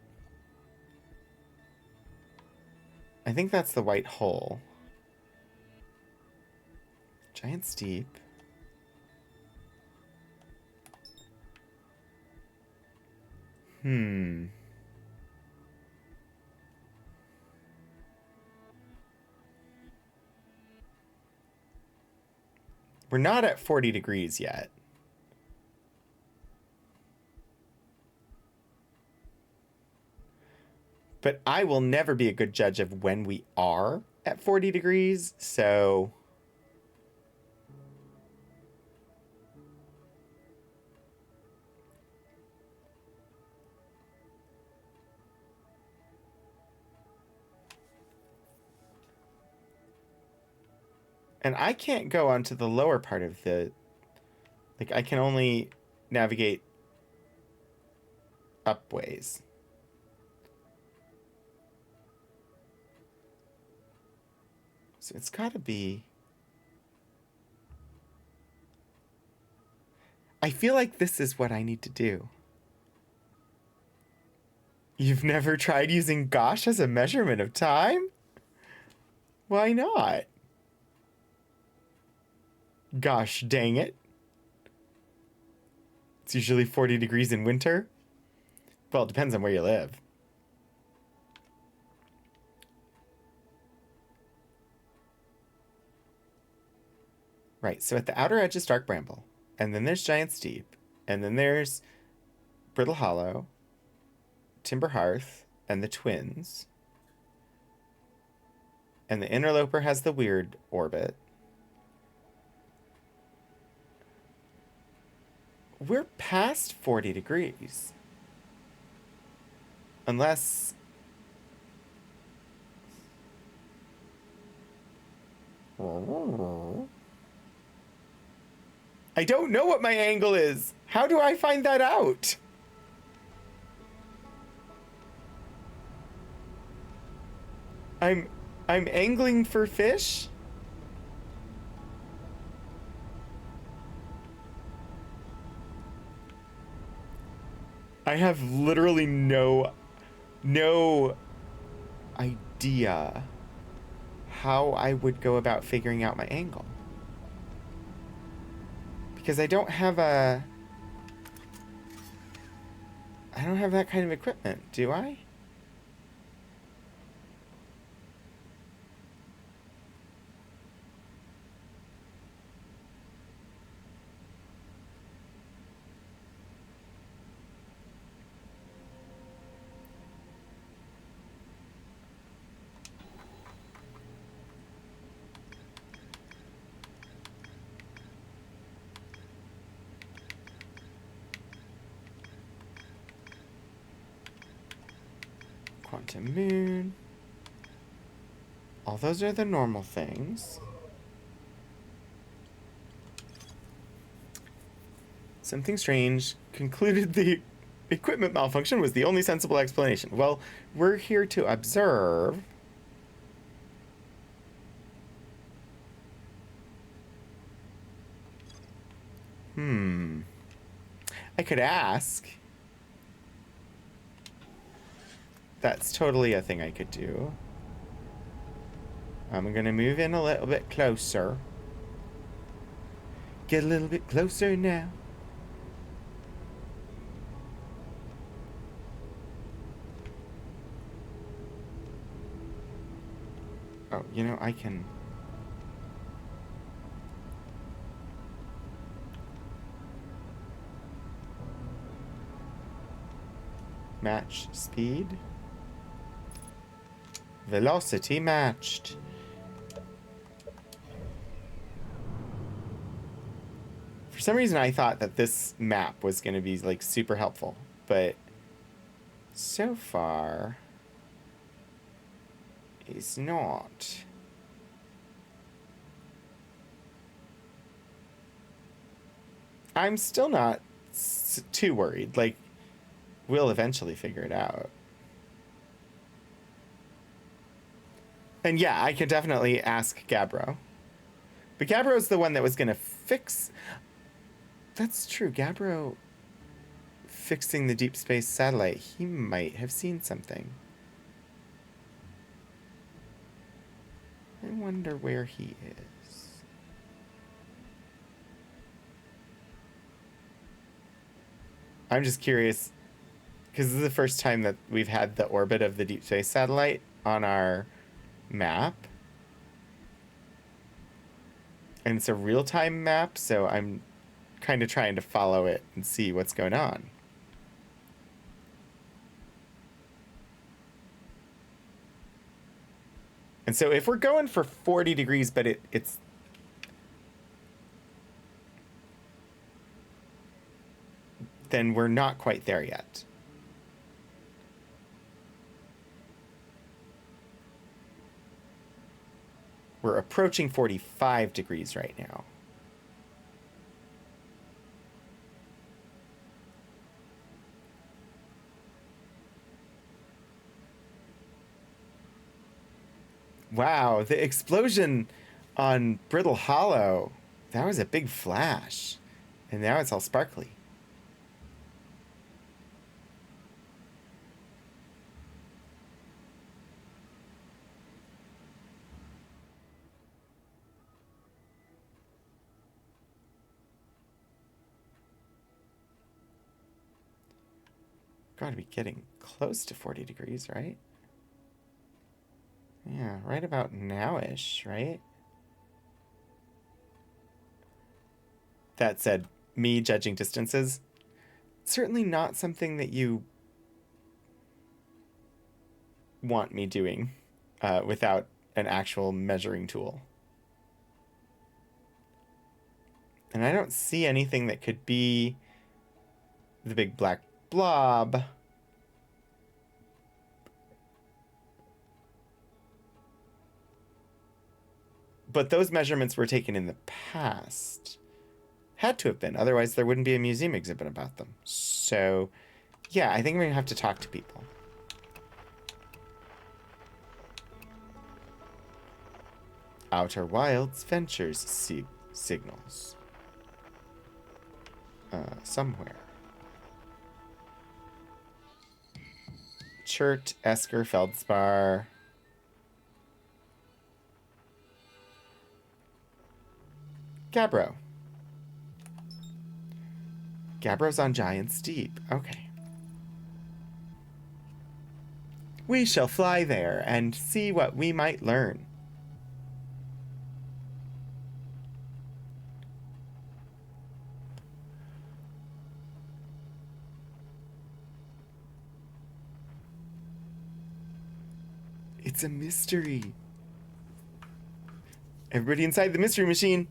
I think that's the white hole. Giant Steep. Hmm. We're not at 40 degrees yet. But I will never be a good judge of when we are at 40 degrees, so... And I can't go onto the lower part of the... Like, I can only navigate upways. So it's gotta be... I feel like this is what I need to do. You've never tried using gosh as a measurement of time? Why not? Gosh dang it. It's usually 40 degrees in winter. Well, it depends on where you live. Right, so at the outer edge is Dark Bramble. And then there's Giant Steep. And then there's Brittle Hollow, Timber Hearth, and the Twins. And the Interloper has the weird orbit. We're past 40 degrees. Unless... I don't know what my angle is. How do I find that out? I'm angling for fish? I have literally no idea how I would go about figuring out my angle. Because I don't have that kind of equipment, do I? Quantum moon. All those are the normal things. Something strange. Concluded the equipment malfunction was the only sensible explanation. Well, we're here to observe. I could ask. That's totally a thing I could do. I'm gonna move in a little bit closer. Get a little bit closer now. Oh, you know, I can... Match speed. Velocity matched. For some reason, I thought that this map was going to be, like, super helpful. But so far, it's not. I'm still not too worried. Like, we'll eventually figure it out. And yeah, I could definitely ask Gabbro. But Gabbro's the one that was going to fix... That's true. Gabbro fixing the deep space satellite. He might have seen something. I wonder where he is. I'm just curious, because this is the first time that we've had the orbit of the Deep Space satellite on our map. And it's a real-time map, so I'm kind of trying to follow it and see what's going on. And so if we're going for 40 degrees, but it's... then we're not quite there yet. We're approaching 45 degrees right now. Wow, the explosion on Brittle Hollow, that was a big flash. And now it's all sparkly. Gotta be getting close to 40 degrees, right? Yeah, right about now-ish, right? That said, me judging distances, certainly not something that you want me doing without an actual measuring tool. And I don't see anything that could be the big black blob. But those measurements were taken in the past. Had to have been, otherwise there wouldn't be a museum exhibit about them. So, yeah, I think we're gonna have to talk to people. Outer Wilds Ventures signals. Somewhere. Chert, Esker, Feldspar. Gabbro. Gabbro's on Giant's Deep. Okay. We shall fly there and see what we might learn. It's a mystery. Everybody inside the mystery machine.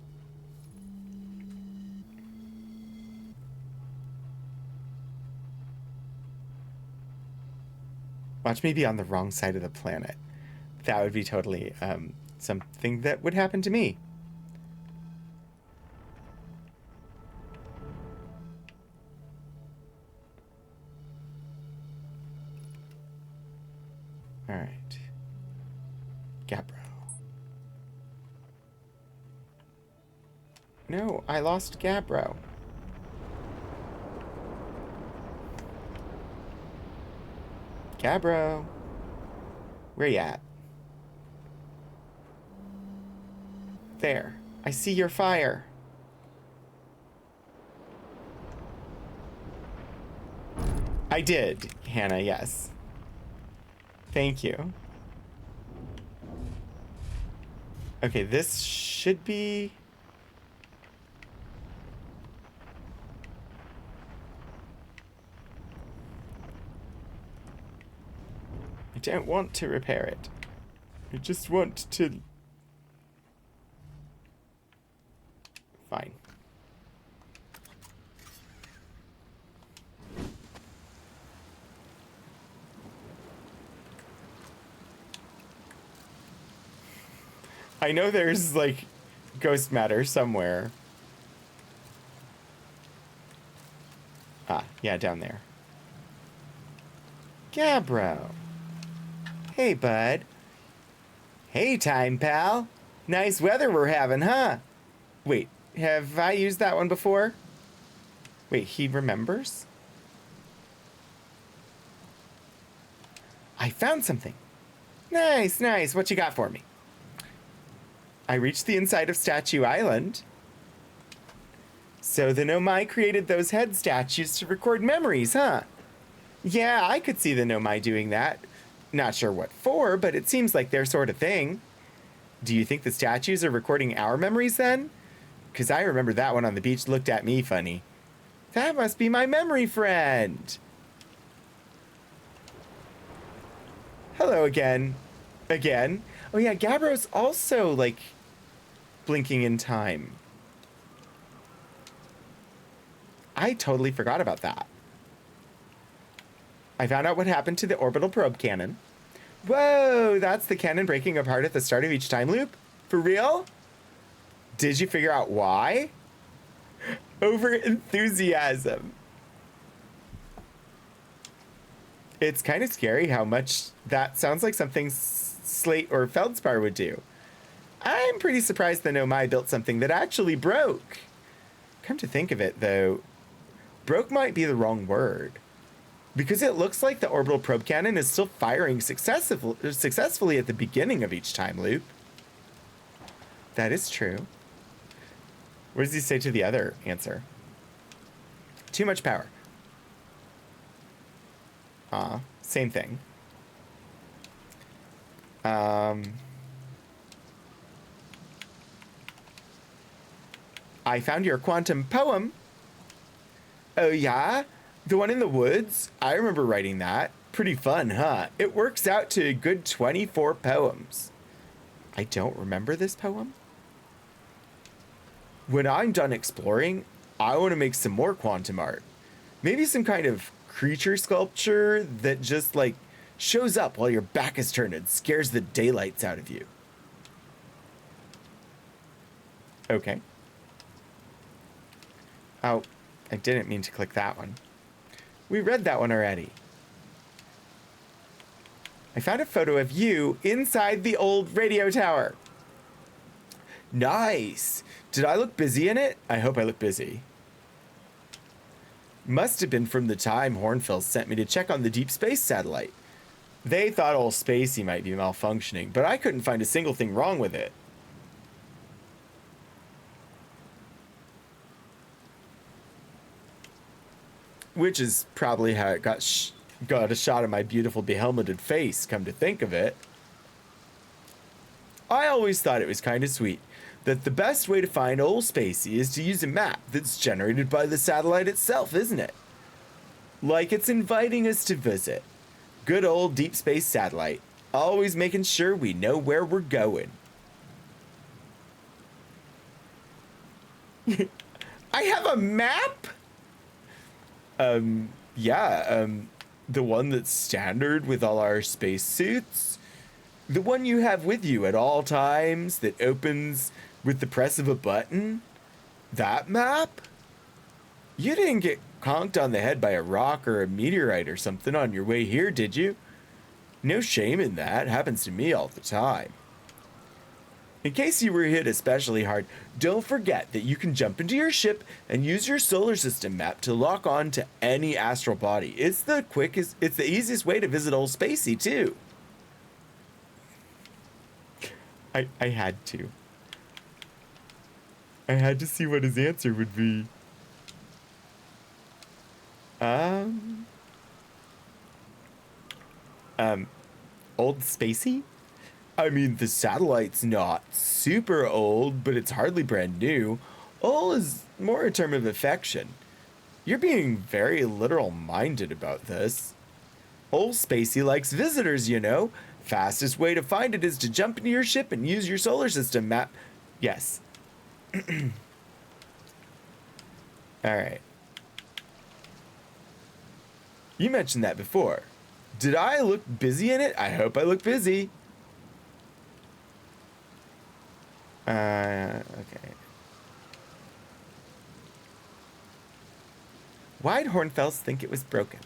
Watch me be on the wrong side of the planet. That would be totally something that would happen to me. All right. Gabbro. No, I lost Gabbro. Gabbro. Where you at? There. I see your fire. I did, Hannah, yes. Thank you. Okay, this should be... I don't want to repair it. I just want to... Fine. I know there's, like, ghost matter somewhere. Ah, yeah, down there. Gabbro. Hey, bud. Hey, time pal. Nice weather we're having, huh? Wait, have I used that one before? Wait, he remembers? I found something. Nice, nice. What you got for me? I reached the inside of Statue Island. So the Nomai created those head statues to record memories, huh? Yeah, I could see the Nomai doing that. Not sure what for, but it seems like their sort of thing. Do you think the statues are recording our memories then? Because I remember that one on the beach looked at me funny. That must be my memory friend. Hello again. Again. Oh yeah, Gabbro's also, like, blinking in time. I totally forgot about that. I found out what happened to the orbital probe cannon. Whoa, that's the cannon breaking apart at the start of each time loop? For real? Did you figure out why? Over enthusiasm. It's kind of scary how much that sounds like something Slate or Feldspar would do. I'm pretty surprised the Nomai built something that actually broke. Come to think of it, though, broke might be the wrong word. Because it looks like the orbital probe cannon is still firing successfully at the beginning of each time loop. That is true. What does he say to the other answer? Too much power. Same thing. I found your quantum poem. Oh yeah? The one in the woods? I remember writing that. Pretty fun, huh? It works out to a good 24 poems. I don't remember this poem. When I'm done exploring, I want to make some more quantum art. Maybe some kind of creature sculpture that just, like, shows up while your back is turned and scares the daylights out of you. Okay. Oh, I didn't mean to click that one. We read that one already. I found a photo of you inside the old radio tower. Nice. Did I look busy in it? I hope I look busy. Must have been from the time Hornfels sent me to check on the deep space satellite. They thought old Spacey might be malfunctioning, but I couldn't find a single thing wrong with it. Which is probably how it got a shot of my beautiful behelmeted face, come to think of it. I always thought it was kind of sweet that the best way to find old Spacey is to use a map that's generated by the satellite itself, isn't it? Like it's inviting us to visit. Good old deep space satellite, always making sure we know where we're going. I have a map? Yeah, the one that's standard with all our spacesuits. The one you have with you at all times that opens with the press of a button. That map? You didn't get conked on the head by a rock or a meteorite or something on your way here, did you? No shame in that. Happens to me all the time. In case you were hit especially hard, don't forget that you can jump into your ship and use your solar system map to lock on to any astral body. It's the easiest way to visit old Spacey, too. I had to. I had to see what his answer would be. Old Spacey? I mean, the satellite's not super old, but it's hardly brand new. Old is more a term of affection. You're being very literal-minded about this. Old Spacey likes visitors, you know. Fastest way to find it is to jump into your ship and use your solar system map. Yes. Alright. You mentioned that before. Did I look busy in it? I hope I look busy. Okay. Why'd Hornfels think it was broken?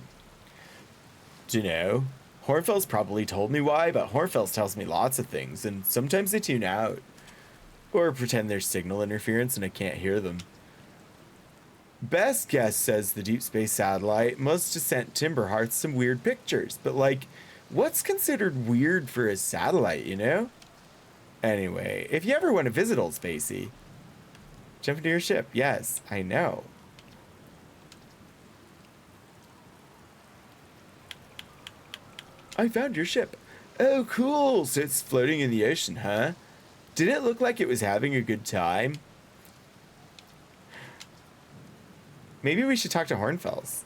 Dunno. Hornfels probably told me why, but Hornfels tells me lots of things, and sometimes they tune out. Or pretend there's signal interference and I can't hear them. Best guess says the deep space satellite must have sent Timberhearts some weird pictures, but like, what's considered weird for a satellite, you know? Anyway, if you ever want to visit Old Spacey, Jump into your ship. Yes, I know. I found your ship. Oh, cool. So it's floating in the ocean, huh? Did it look like it was having a good time? Maybe we should talk to Hornfels.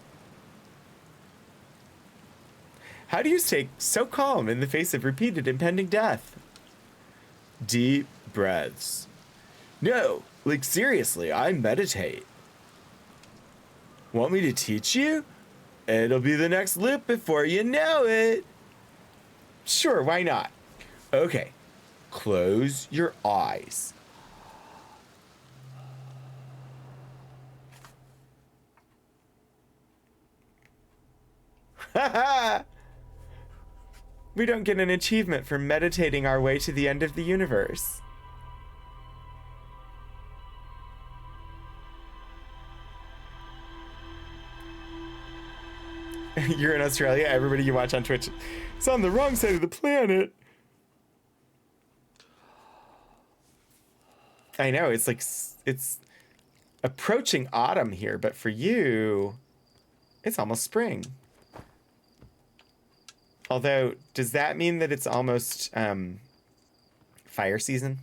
How do you stay so calm in the face of repeated impending death? Deep breaths. No, like seriously, I meditate. Want me to teach you? It'll be the next loop before you know it. Sure, why not? Okay, close your eyes. Haha! We don't get an achievement for meditating our way to the end of the universe. You're in Australia, everybody you watch on Twitch. It's on the wrong side of the planet. I know, it's like, it's approaching autumn here, but for you, it's almost spring. Although, does that mean that it's almost fire season?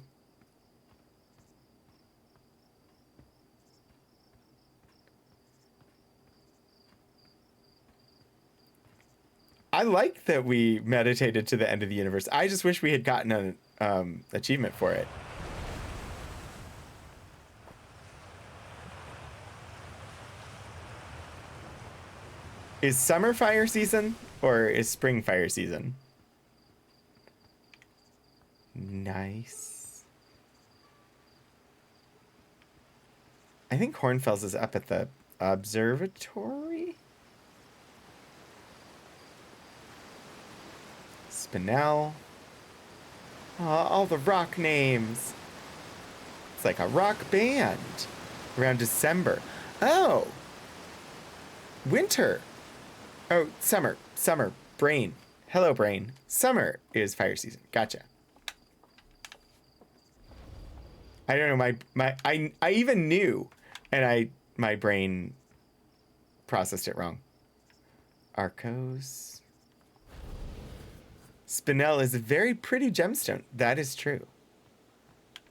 I like that we meditated to the end of the universe. I just wish we had gotten an achievement for it. Is summer fire season or is spring fire season? Nice. I think Hornfels is up at the observatory. Spinel. Oh, all the rock names. It's like a rock band. Around December. Oh. Winter. Oh, summer. Summer. Brain. Hello, brain. Summer is fire season. Gotcha. I don't know. I even knew, and my brain processed it wrong. Arcos. Spinel is a very pretty gemstone. That is true.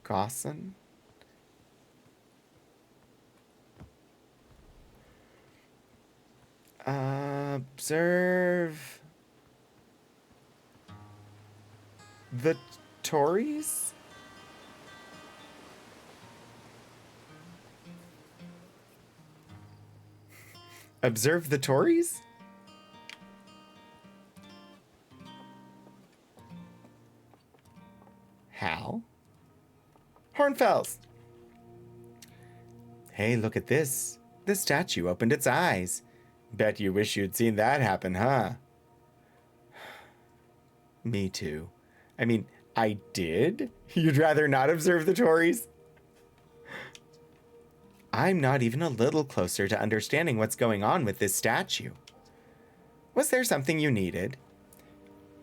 Gossan. Observe the Tories? Observe the Tories? How? Hornfels. Hey, look at this. The statue opened its eyes. Bet you wish you'd seen that happen, huh? Me too. I mean, I did? You'd rather not observe the Tories? I'm not even a little closer to understanding what's going on with this statue. Was there something you needed?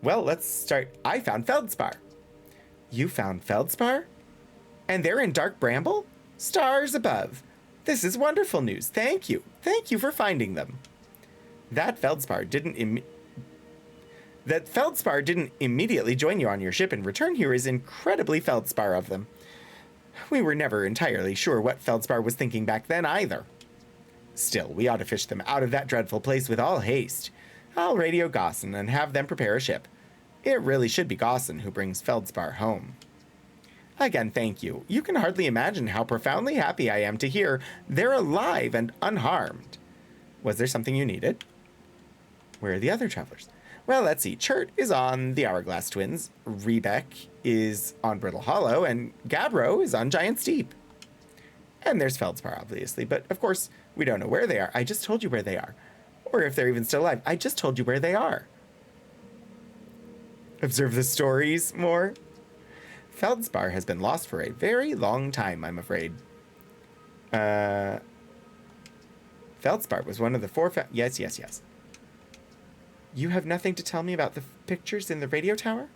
Well, let's start. I found Feldspar. You found Feldspar? And they're in Dark Bramble? Stars above. This is wonderful news. Thank you. Thank you for finding them. That Feldspar didn't immediately join you on your ship and return here is incredibly Feldspar of them. We were never entirely sure what Feldspar was thinking back then either. Still, we ought to fish them out of that dreadful place with all haste. I'll radio Gossan and have them prepare a ship. It really should be Gossan who brings Feldspar home. Again, thank you. You can hardly imagine how profoundly happy I am to hear they're alive and unharmed. Was there something you needed? Where are the other travelers? Well, let's see. Chert is on the Hourglass Twins, Rebec is on Brittle Hollow, and Gabbro is on Giant Steep. And there's Feldspar, obviously, but of course, we don't know where they are. I just told you where they are. Or if they're even still alive. I just told you where they are. Observe the stories more. Feldspar has been lost for a very long time, I'm afraid. Feldspar was one of the four... Yes. You have nothing to tell me about the pictures in the radio tower?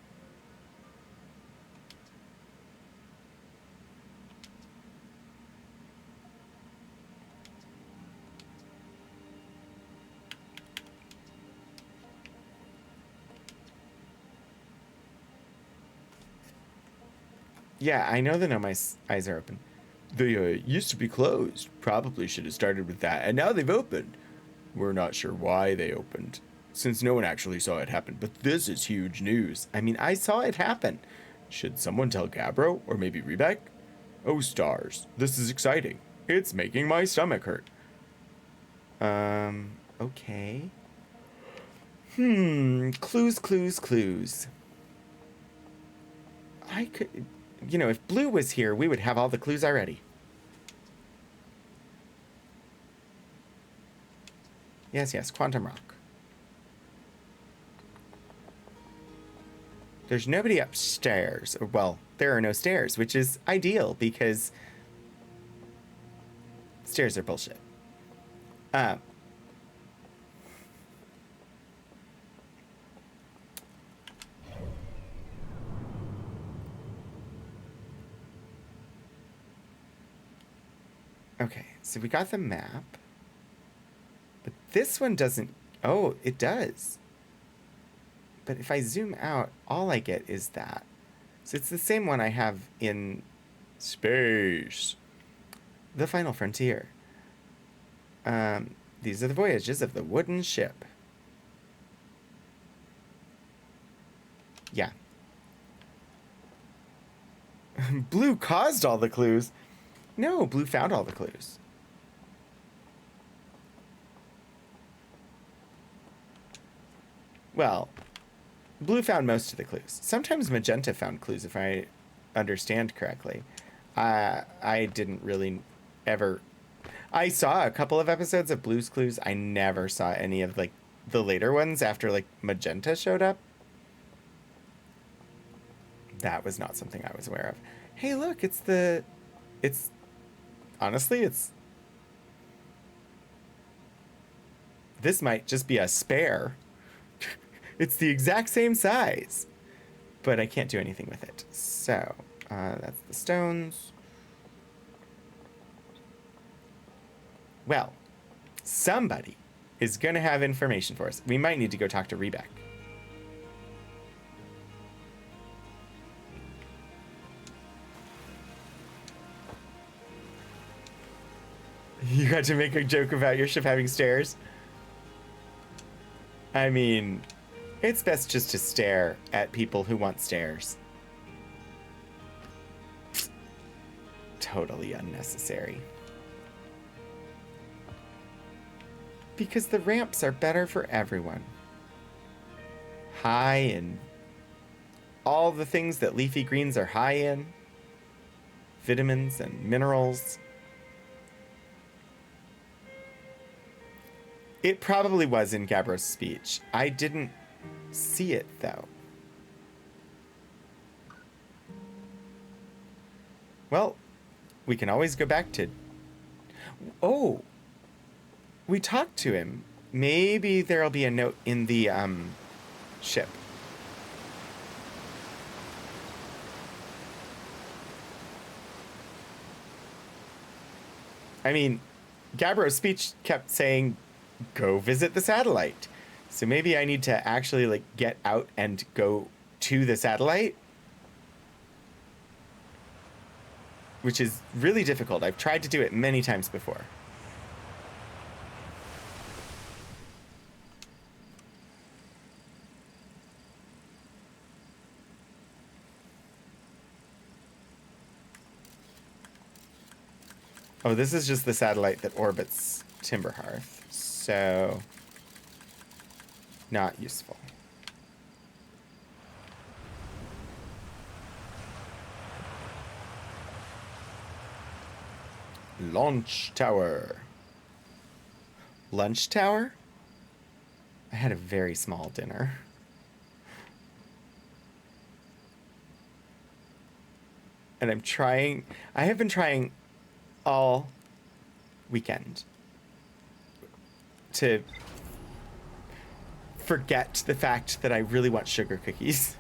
Yeah, I know my eyes are open. They used to be closed. Probably should have started with that. And now they've opened. We're not sure why they opened, since no one actually saw it happen. But this is huge news. I mean, I saw it happen. Should someone tell Gabbro or maybe Rebek? Oh, stars. This is exciting. It's making my stomach hurt. Okay. Clues, clues, clues. I could... You know, if Blue was here, we would have all the clues already. Yes, Quantum Rock. There's nobody upstairs. Well, there are no stairs, which is ideal because stairs are bullshit. Okay, so we got the map. But this one doesn't... Oh, it does. But if I zoom out, all I get is that. So it's the same one I have in space. The Final Frontier. These are the voyages of the wooden ship. Yeah. Blue caused all the clues. No, Blue found all the clues. Well, Blue found most of the clues. Sometimes Magenta found clues, if I understand correctly. I didn't really ever... I saw a couple of episodes of Blue's Clues. I never saw any of, like, the later ones after, like, Magenta showed up. That was not something I was aware of. Hey, look, it's... Honestly, it's... This might just be a spare. It's the exact same size. But I can't do anything with it. So, that's the stones. Well, somebody is going to have information for us. We might need to go talk to Rebek. You got to make a joke about your ship having stairs? I mean, it's best just to stare at people who want stairs. Totally unnecessary. Because the ramps are better for everyone. High in all the things that leafy greens are high in. Vitamins and minerals. It probably was in Gabbro's speech. I didn't see it, though. Well, we can always go back to... Oh! We talked to him. Maybe there'll be a note in the, ship. I mean, Gabbro's speech kept saying, go visit the satellite. So maybe I need to actually, like, get out and go to the satellite. Which is really difficult. I've tried to do it many times before. Oh, this is just the satellite that orbits Timberhearth, so not useful. Launch tower. Lunch tower? I had a very small dinner. And I have been trying all weekend to forget the fact that I really want sugar cookies.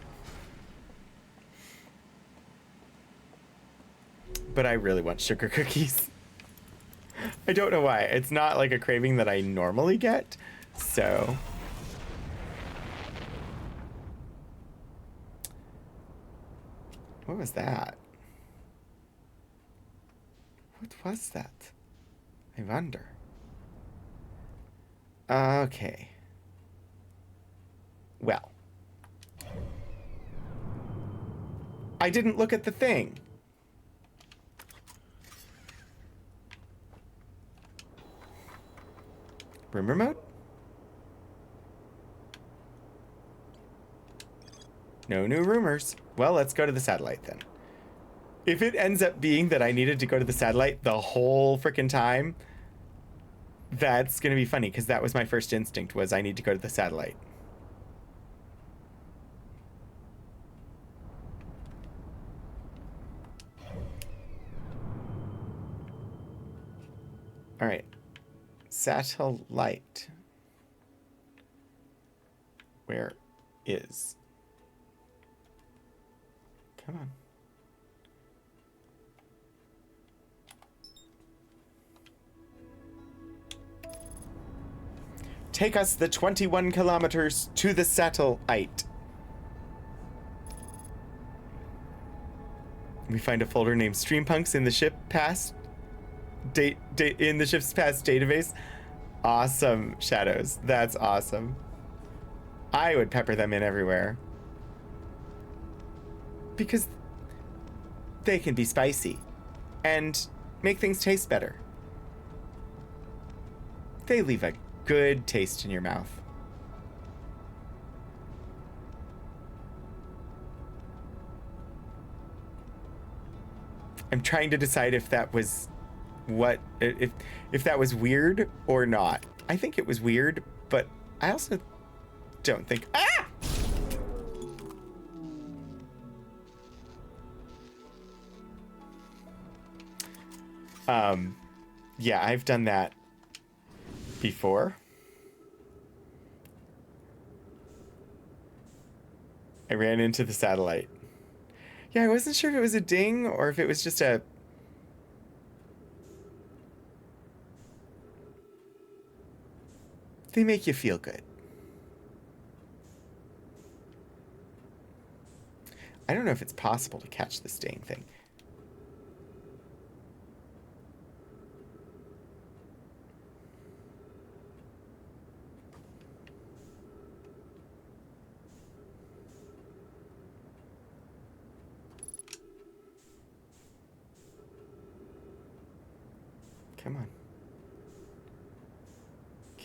But I really want sugar cookies. I don't know why. It's not like a craving that I normally get, so... What was that? was that? I wonder. Okay. Well. I didn't look at the thing. Rumor mode? No new rumors. Well, let's go to the satellite then. If it ends up being that I needed to go to the satellite the whole freaking time, that's gonna be funny, because that was my first instinct, was I need to go to the satellite. All right. Satellite. Where is? Come on. Take us the 21 kilometers to the satellite. We find a folder named Streampunks in the ship past in the ship's past database. Awesome, Shadows. That's awesome. I would pepper them in everywhere. Because they can be spicy and make things taste better. They leave a good taste in your mouth. I'm trying to decide if that was if that was weird or not. I think it was weird, but I also don't think. Ah! Yeah, I've done that before. I ran into the satellite. Yeah, I wasn't sure if it was a ding or if it was just a... They make you feel good. I don't know if it's possible to catch this dang thing. Come on.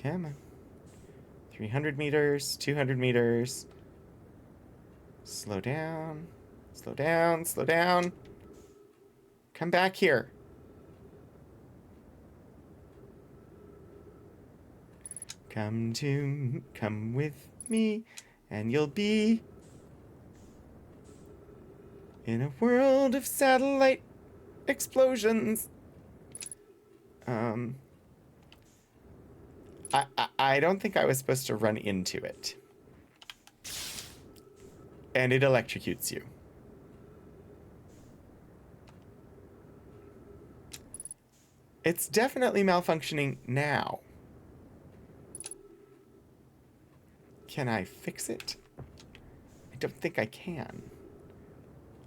Come on. 300 meters, 200 meters. Slow down. Slow down, slow down. Come back here. Come with me, and you'll be in a world of satellite explosions. I don't think I was supposed to run into it. And it electrocutes you. It's definitely malfunctioning now. Can I fix it? I don't think I can.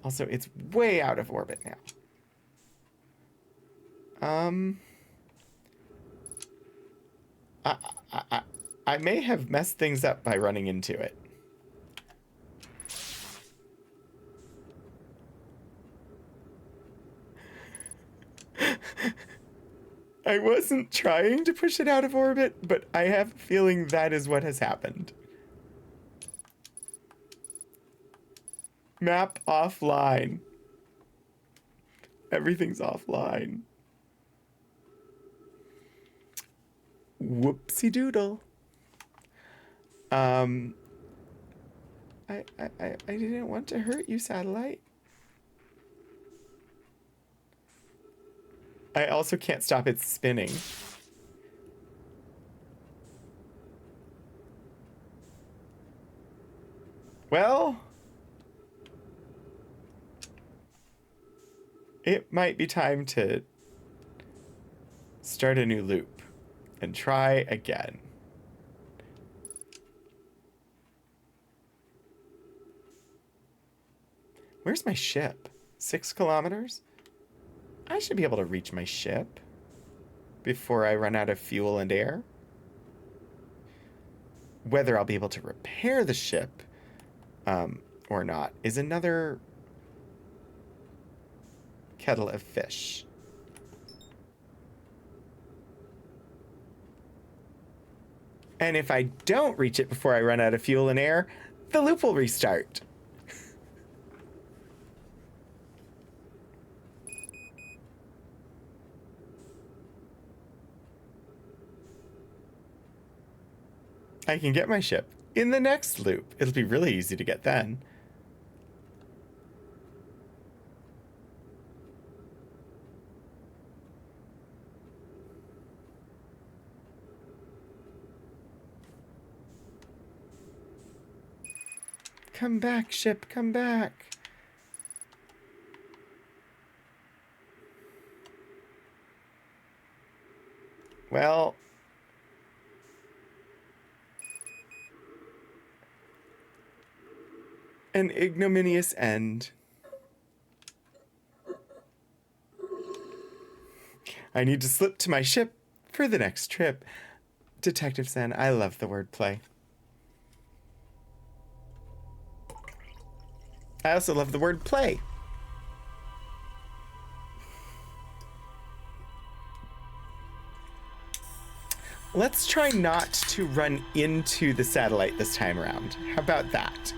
Also, it's way out of orbit now. I may have messed things up by running into it. I wasn't trying to push it out of orbit, but I have a feeling that is what has happened. Map offline. Everything's offline. Whoopsie doodle. I didn't want to hurt you, satellite. I also can't stop it spinning. Well, it might be time to start a new loop and try again. Where's my ship? 6 kilometers? I should be able to reach my ship before I run out of fuel and air. Whether I'll be able to repair the ship or not is another kettle of fish. And if I don't reach it before I run out of fuel and air, the loop will restart. I can get my ship in the next loop. It'll be really easy to get then. Come back, ship, come back. Well, an ignominious end. I need to slip to my ship for the next trip. Detective Zen, I love the wordplay. I also love the word play. Let's try not to run into the satellite this time around. How about that?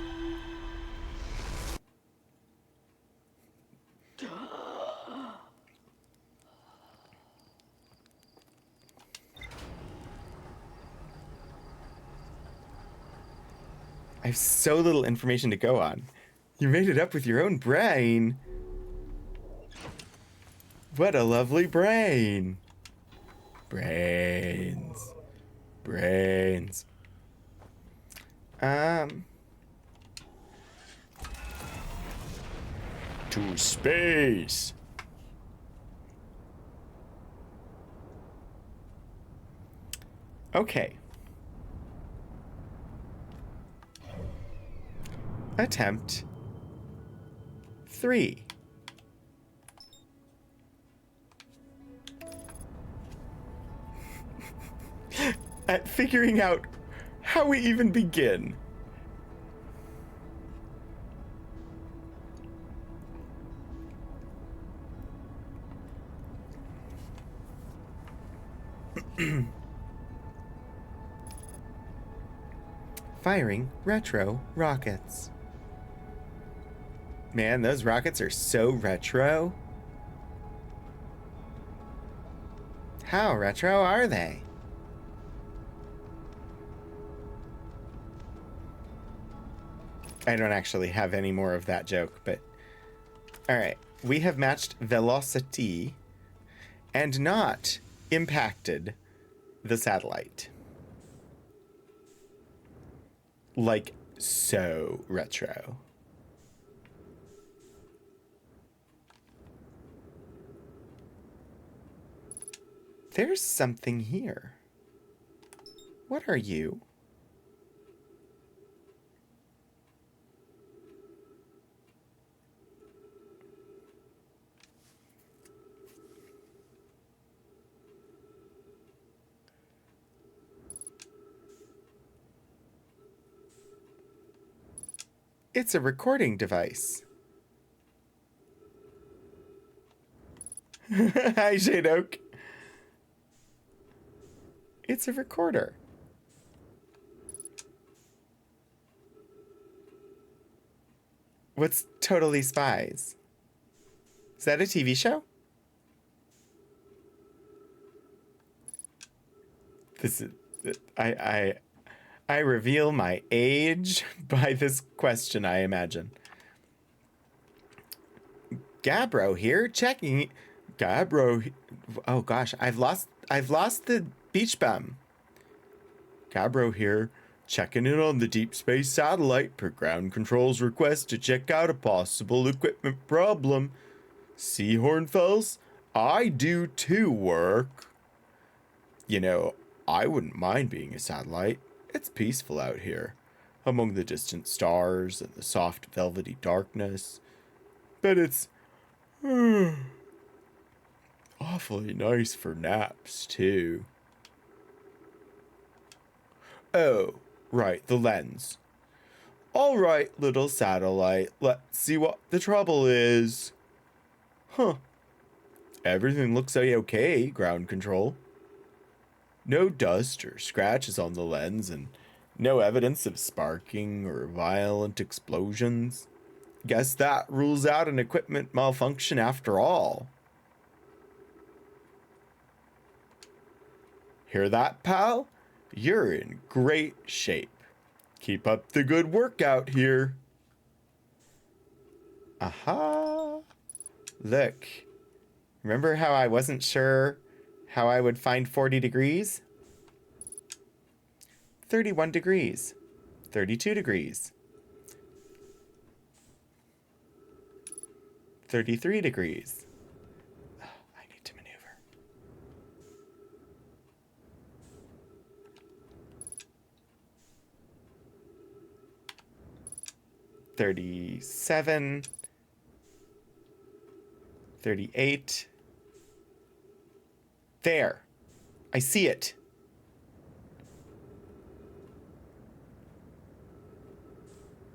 I have so little information to go on. You made it up with your own brain. What a lovely brain. Brains. Brains. To space. Okay. Attempt 3. At figuring out how we even begin. Firing retro rockets. Man, those rockets are so retro. How retro are they? I don't actually have any more of that joke, but... Alright, we have matched velocity and not impacted the satellite. Like, so retro. There's something here. What are you? It's a recording device. Hi, Shade Oak. It's a recorder. What's Totally Spies? Is that a TV show? This is... I reveal my age by this question, I imagine. Gabbro here, checking... Gabbro... Oh gosh, I've lost the beach bum. Gabbro here, checking in on the deep space satellite per ground control's request to check out a possible equipment problem. See, Hornfels? I do too work. You know, I wouldn't mind being a satellite. It's peaceful out here, among the distant stars and the soft velvety darkness. But it's Awfully nice for naps, too. Oh, right, the lens. All right, little satellite, let's see what the trouble is. Huh. Everything looks okay, ground control. No dust or scratches on the lens and no evidence of sparking or violent explosions. Guess that rules out an equipment malfunction after all. Hear that, pal? You're in great shape. Keep up the good work out here. Aha. Look. Remember how I wasn't sure how I would find 40 degrees? 31 degrees. 32 degrees. 33 degrees. Oh, I need to maneuver. 37. 38. There. I see it.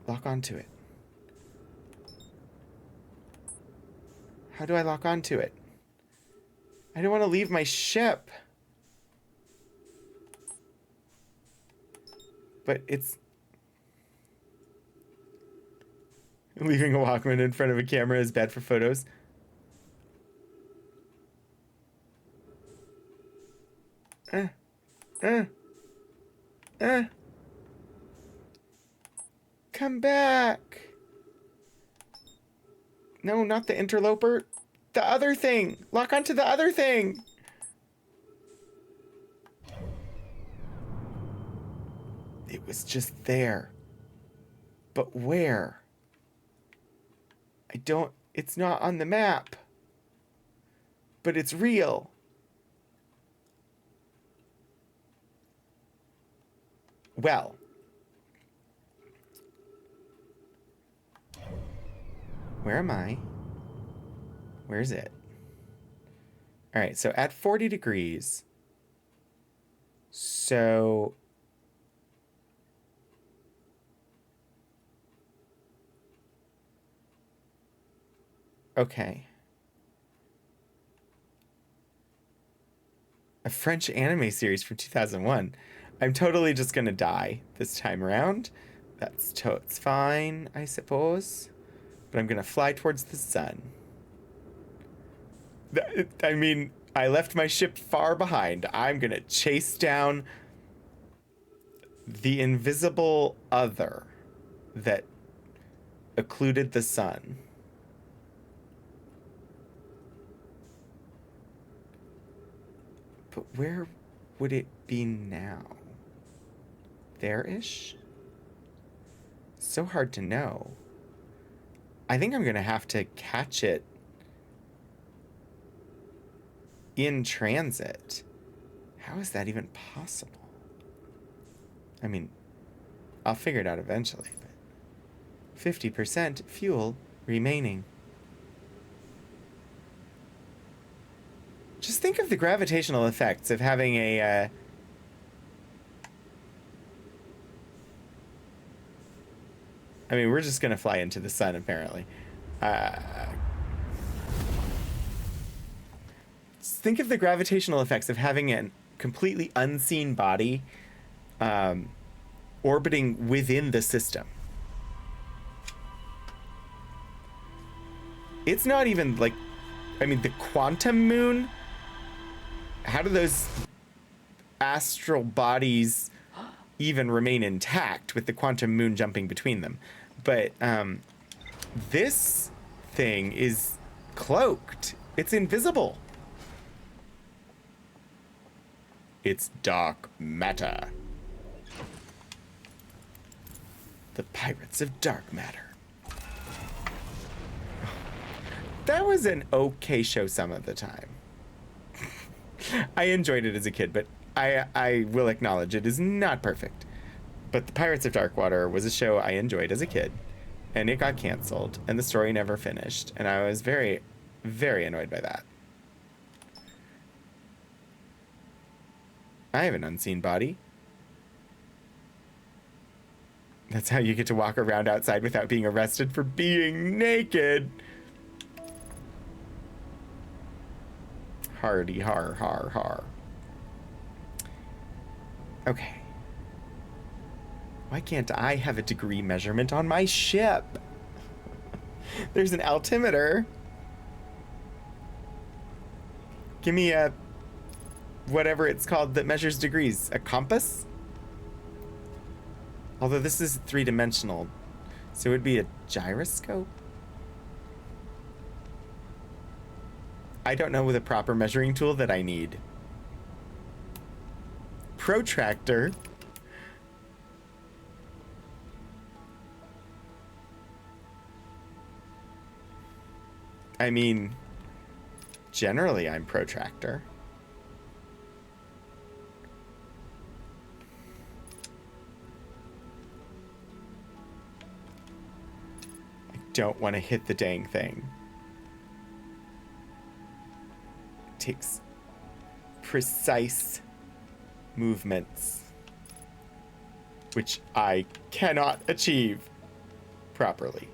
Lock onto it. How do I lock onto it? I don't want to leave my ship. But it's... Leaving a Walkman in front of a camera is bad for photos. Come back. No, not the interloper. The other thing. Lock onto the other thing. It was just there. But where? I don't... It's not on the map. But it's real. Well. Where am I? Where's it? All right, so at 40 degrees. So... Okay. A French anime series from 2001. I'm totally just gonna die this time around. It's fine, I suppose. But I'm gonna fly towards the sun. I mean, I left my ship far behind. I'm gonna chase down the invisible other that occluded the sun. But where would it be now? There-ish? So hard to know. I think I'm gonna have to catch it in transit. How is that even possible? I mean, I'll figure it out eventually, but 50% fuel remaining. Just think of the gravitational effects of having a I mean, we're just gonna fly into the sun, apparently. Think of the gravitational effects of having a completely unseen body orbiting within the system. It's not even like, I mean, the quantum moon, how do those astral bodies even remain intact with the quantum moon jumping between them? But this thing is cloaked. It's invisible. It's dark matter. The Pirates of Dark Matter. That was an okay show some of the time. I enjoyed it as a kid, but I will acknowledge it is not perfect. But The Pirates of Darkwater was a show I enjoyed as a kid, and it got canceled, and the story never finished, and I was very, very annoyed by that. I have an unseen body. That's how you get to walk around outside without being arrested for being naked. Hardy har har har. Okay. Why can't I have a degree measurement on my ship? There's an altimeter. Give me a whatever it's called that measures degrees. A compass? Although this is three-dimensional, so it would be a gyroscope? I don't know the proper measuring tool that I need. Protractor? I mean, generally I'm protractor. I don't want to hit the dang thing. It takes precise movements, which I cannot achieve properly.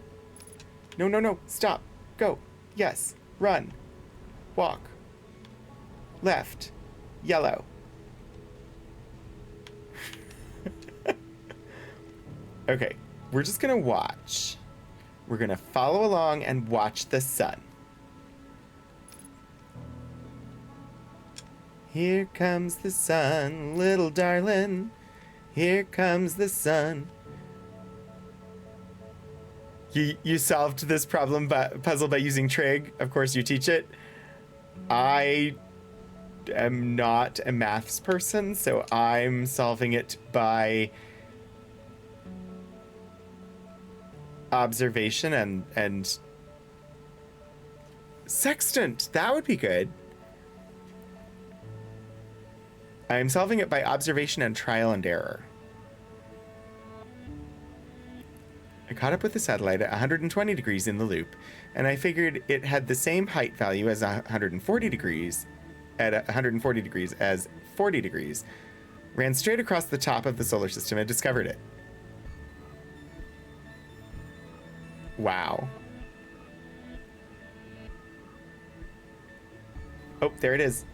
No, no, no, stop, go. Yes, run, walk, left, yellow. Okay, we're just gonna watch. We're gonna follow along and watch the sun. Here comes the sun, little darling. Here comes the sun. You solved this puzzle by using trig. Of course, you teach it. I am not a maths person, so I'm solving it by observation and sextant. That would be good. I'm solving it by observation and trial and error. I caught up with the satellite at 120 degrees in the loop, and I figured it had the same height value as 140 degrees, at 140 degrees as 40 degrees. Ran straight across the top of the solar system and discovered it. Wow. Oh, there it is.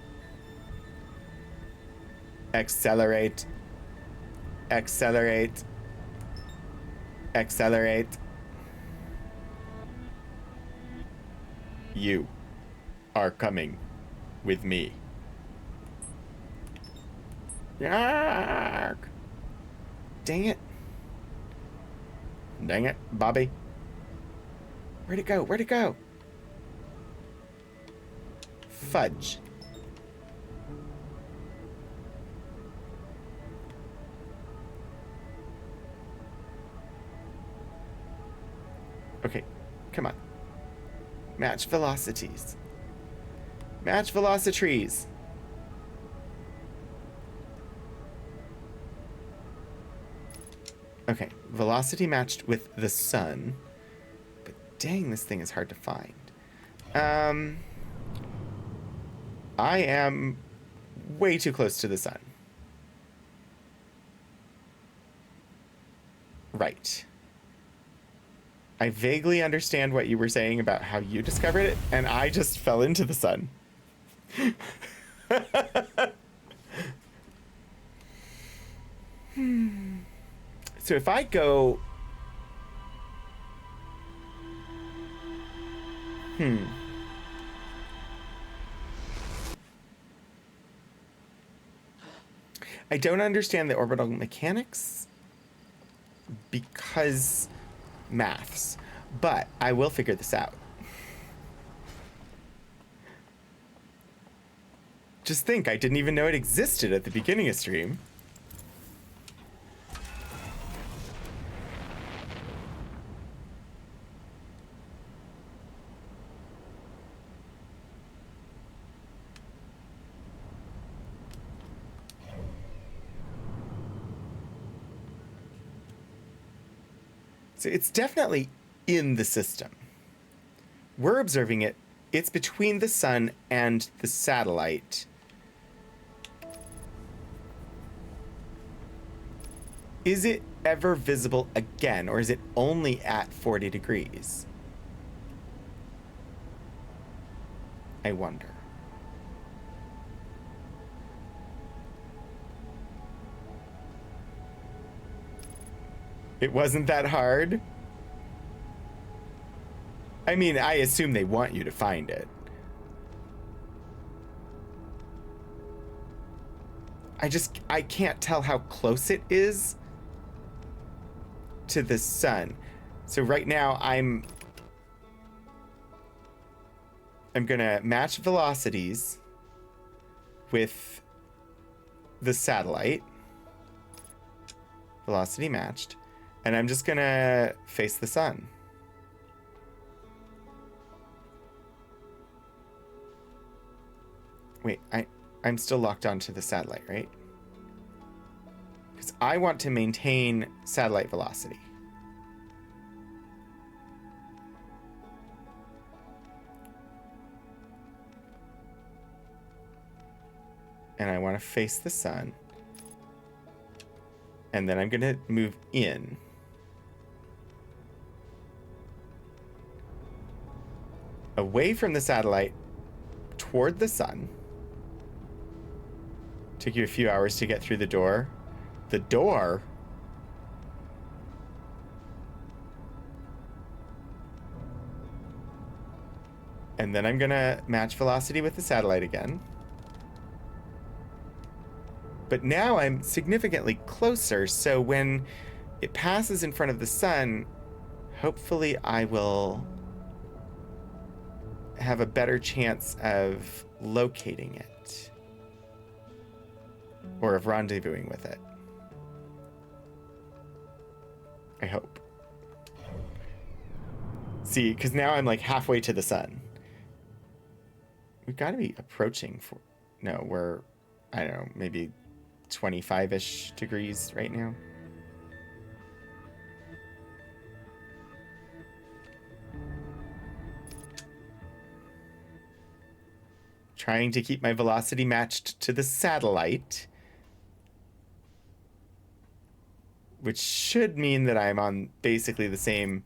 Accelerate. Accelerate. Accelerate. You are coming with me. Yark. Dang it. Dang it, Bobby. Where'd it go? Where'd it go? Fudge. Okay, come on. Match velocities. Match velocitries. Okay, velocity matched with the sun. But dang, this thing is hard to find. I am way too close to the sun. Right. I vaguely understand what you were saying about how you discovered it, and I just fell into the sun. So if I go... I don't understand the orbital mechanics because maths, but I will figure this out. Just think, I didn't even know it existed at the beginning of stream. So it's definitely in the system. We're observing it. It's between the sun and the satellite. Is it ever visible again, or is it only at 40 degrees? I wonder. It wasn't that hard? I mean, I assume they want you to find it. I can't tell how close it is to the sun. So right now I'm gonna match velocities with the satellite. Velocity matched. And I'm just gonna face the sun. Wait, I'm still locked onto the satellite, right? Because I want to maintain satellite velocity. And I want to face the sun. And then I'm going to move in. Away from the satellite, toward the sun. Took you a few hours to get through the door. The door? And then I'm gonna match velocity with the satellite again. But now I'm significantly closer, so when it passes in front of the sun, hopefully I will have a better chance of locating it. Or of rendezvousing with it. I hope. See, because now I'm like halfway to the sun. We've got to be approaching for... No, we're, I don't know, maybe 25-ish degrees right now. Trying to keep my velocity matched to the satellite. Which should mean that I'm on basically the same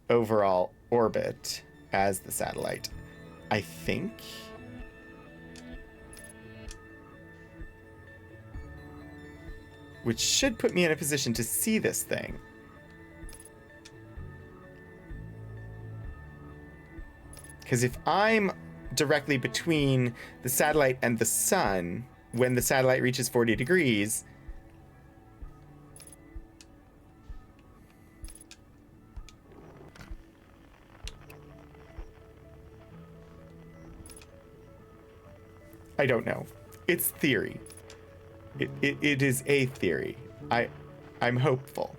overall orbit as the satellite. I think. Which should put me in a position to see this thing. Because if I'm directly between the satellite and the sun, when the satellite reaches 40 degrees, I don't know. It's theory. It is a theory. I'm hopeful.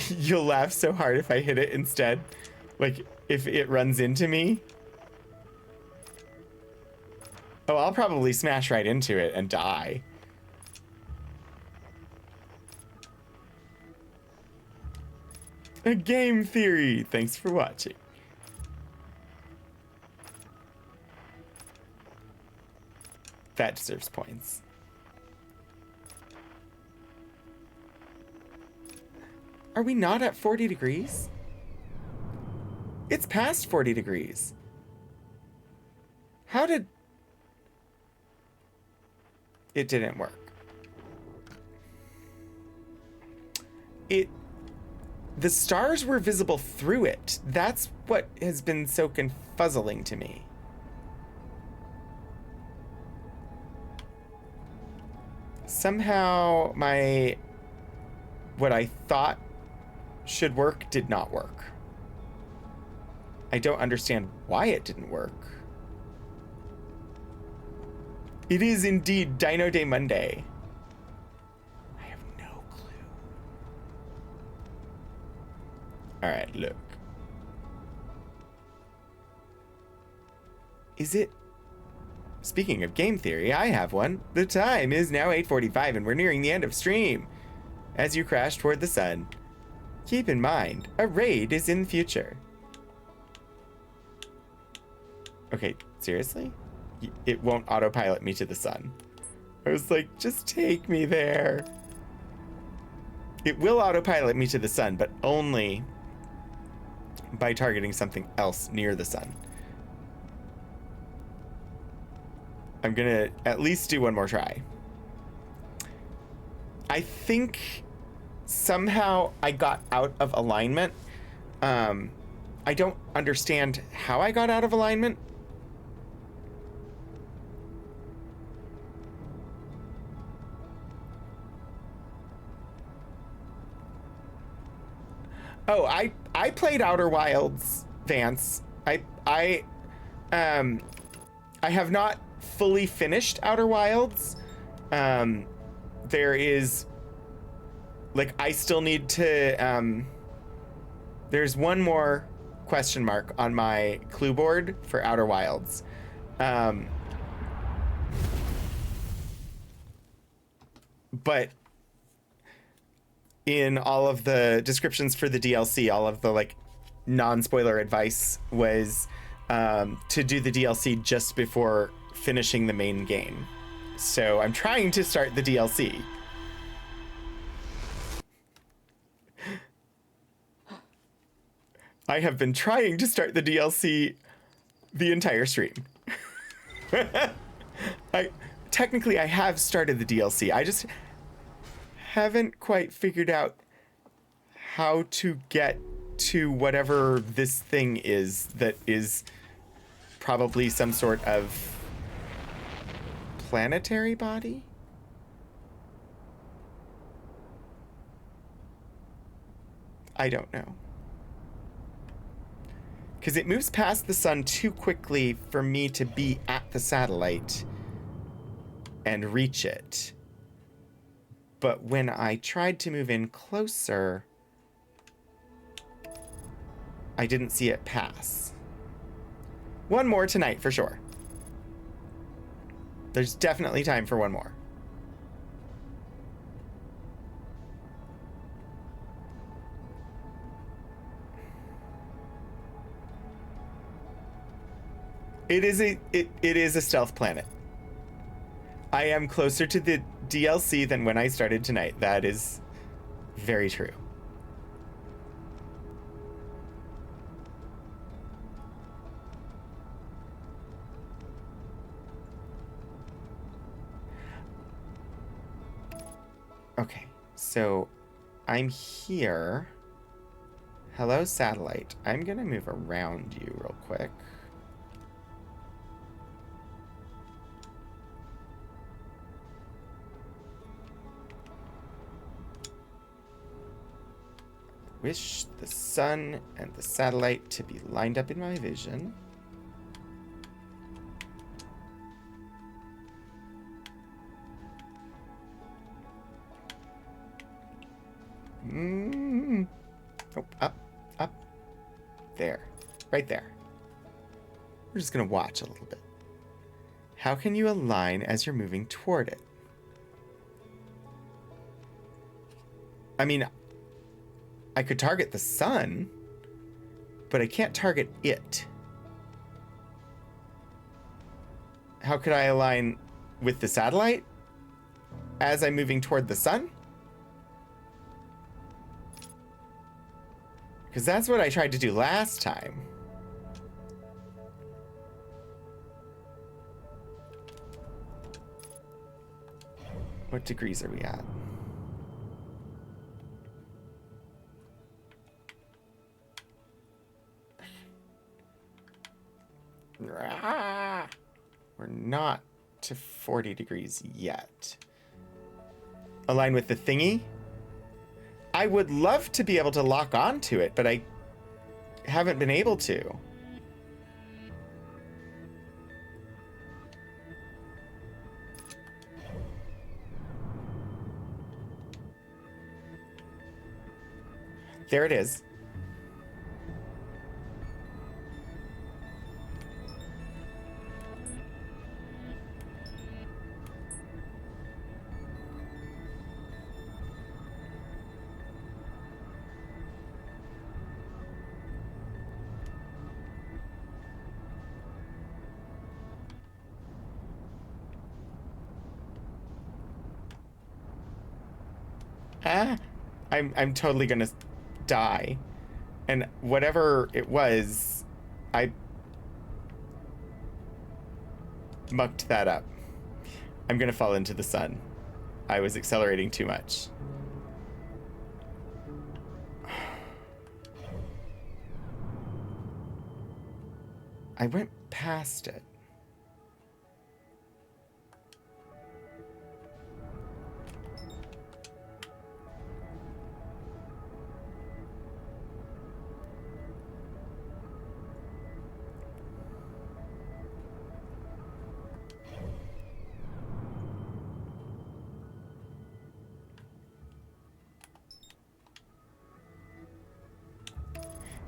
You'll laugh so hard if I hit it instead. Like, if it runs into me. Oh, I'll probably smash right into it and die. A game theory. Thanks for watching. That deserves points. Are we not at 40 degrees? It's past 40 degrees. How did... It didn't work. The stars were visible through it. That's what has been so confuzzling to me. Somehow what I thought should work did not work. I don't understand why it didn't work. It is indeed Dino Day Monday. I have no clue. All right, look. Is it Speaking of game theory, I have one. The time is now 8:45 and we're nearing the end of stream. As you crash toward the sun, keep in mind, a raid is in the future. Okay, seriously? It won't autopilot me to the sun. I was like, just take me there. It will autopilot me to the sun, but only by targeting something else near the sun. I'm gonna at least do one more try. I think somehow I got out of alignment. I don't understand how I got out of alignment. Oh, I played Outer Wilds, Vance. I have not fully finished Outer Wilds. There is, like, I still need to, there's one more question mark on my clue board for Outer Wilds. But in all of the descriptions for the DLC, all of the, like, non-spoiler advice was to do the DLC just before finishing the main game. So I'm trying to start the DLC. I have been trying to start the DLC the entire stream. Technically I have started the DLC. I just haven't quite figured out how to get to whatever this thing is that is probably some sort of planetary body? I don't know. Because it moves past the sun too quickly for me to be at the satellite and reach it. But when I tried to move in closer, I didn't see it pass. One more tonight for sure. There's definitely time for one more. It is a stealth planet. I am closer to the DLC than when I started tonight. That is very true. Okay, so I'm here. Hello, satellite. I'm gonna move around you real quick. Wish the sun and the satellite to be lined up in my vision. Oh, up. There. Right there. We're just gonna watch a little bit. How can you align as you're moving toward it? I mean, I could target the sun, but I can't target it. How could I align with the satellite as I'm moving toward the sun? Because that's what I tried to do last time. What degrees are we at? We're not to 40 degrees yet. Align with the thingy? I would love to be able to lock onto it, but I haven't been able to. There it is. I'm totally gonna die. And whatever it was, I mucked that up. I'm gonna fall into the sun. I was accelerating too much. I went past it.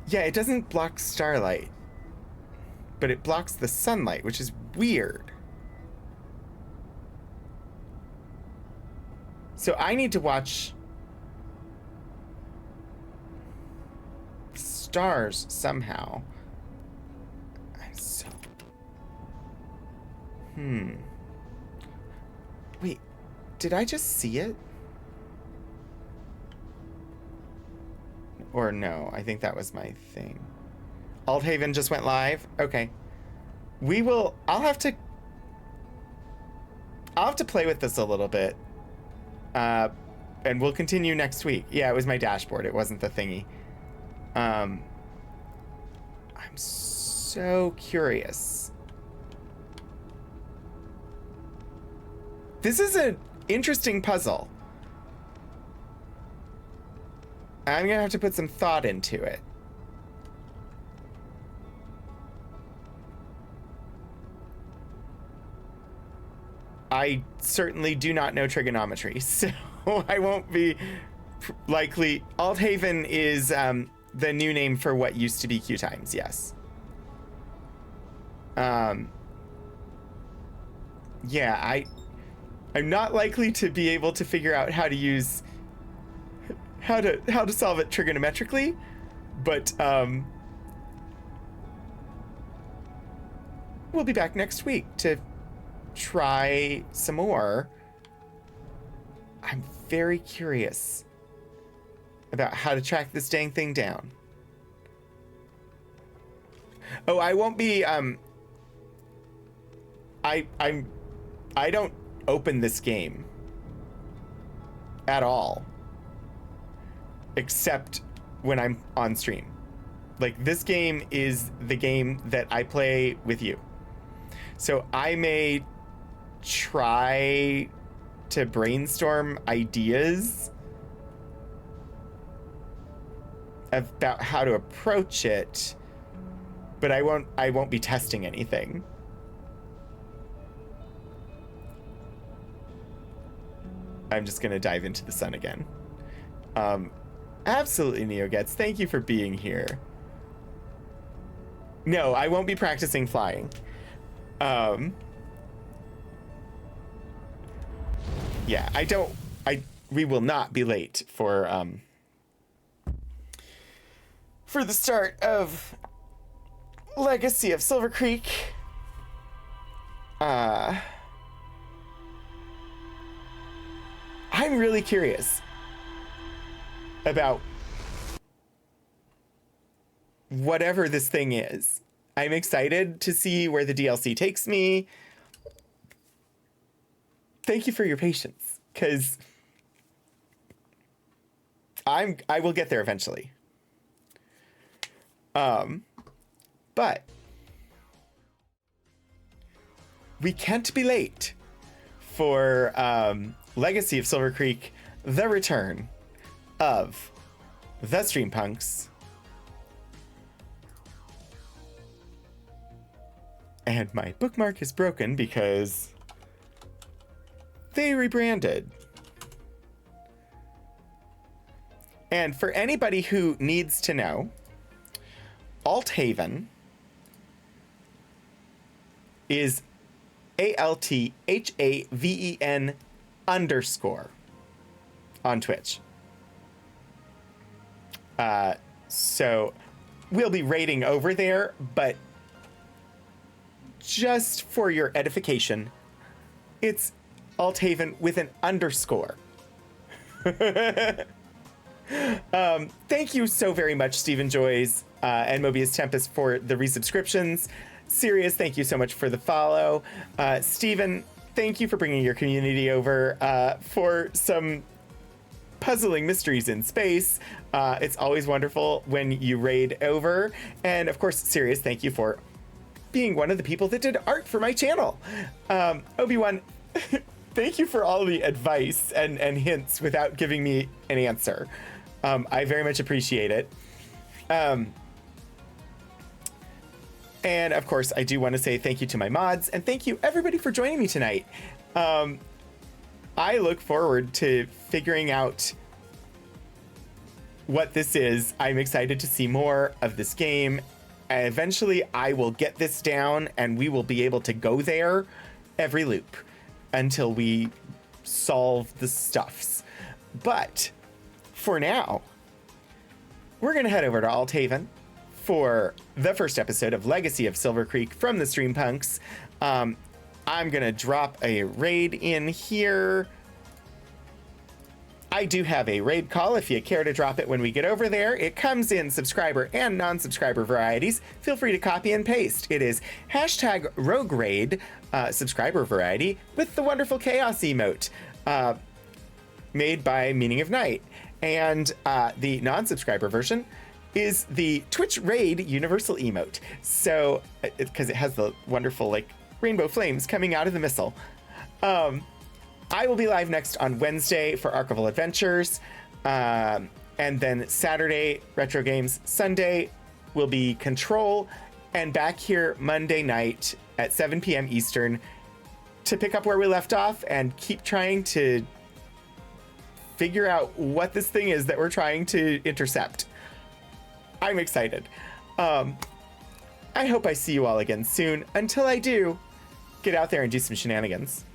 Yeah, it doesn't block starlight, but it blocks the sunlight, which is weird. So I need to watch stars somehow. I'm so... Wait, did I just see it? Or no, I think that was my thing. Aldhaven just went live? Okay. I'll have to play with this a little bit. And we'll continue next week. Yeah, it was my dashboard. It wasn't the thingy. I'm so curious. This is an interesting puzzle. I'm gonna have to put some thought into it. I certainly do not know trigonometry, so I won't be likely. Aldhaven is the new name for what used to be Q times, yes. Yeah, I'm not likely to be able to figure out how to use how to solve it trigonometrically, but we'll be back next week to try some more. I'm very curious about how to track this dang thing down. Oh, I won't be I don't open this game at all, except when I'm on stream. Like, this game is the game that I play with you. So I may try to brainstorm ideas about how to approach it, but I won't be testing anything. I'm just gonna dive into the sun again. Absolutely, NeoGets. Thank you for being here. No, I won't be practicing flying. Yeah, we will not be late for the start of Legacy of Silver Creek. I'm really curious about whatever this thing is. I'm excited to see where the DLC takes me. Thank you for your patience, because I will get there eventually. But we can't be late for Legacy of Silver Creek, the return of the Streampunks. And my bookmark is broken because they rebranded. And for anybody who needs to know, Aldhaven is ALTHAVEN _ on Twitch. So we'll be raiding over there, but just for your edification, it's Aldhaven with an _ Thank you so very much, Stephen Joys and Mobius Tempest, for the resubscriptions. Sirius, thank you so much for the follow. Stephen, thank you for bringing your community over for some puzzling mysteries in space. It's always wonderful when you raid over. And of course, Sirius, thank you for being one of the people that did art for my channel. Obi-Wan, thank you for all the advice and hints without giving me an answer. I very much appreciate it. And of course, I do want to say thank you to my mods, and thank you everybody for joining me tonight. I look forward to figuring out what this is. I'm excited to see more of this game. Eventually, I will get this down, and we will be able to go there every loop until we solve the stuffs. But for now, we're going to head over to Althaven for the first episode of Legacy of Silver Creek from the Streampunks. I'm going to drop a raid in here. I do have a raid call if you care to drop it when we get over there. It comes in subscriber and non-subscriber varieties. Feel free to copy and paste. It is hashtag Rogue Raid subscriber variety with the wonderful chaos emote made by Meaning of Night. And the non-subscriber version is the Twitch Raid universal emote. So, because it has the wonderful like rainbow flames coming out of the missile. I will be live next on Wednesday for Archival Adventures. And then Saturday, Retro Games. Sunday will be Control. And back here Monday night at 7 p.m. Eastern to pick up where we left off and keep trying to figure out what this thing is that we're trying to intercept. I'm excited. I hope I see you all again soon. Until I do, get out there and do some shenanigans.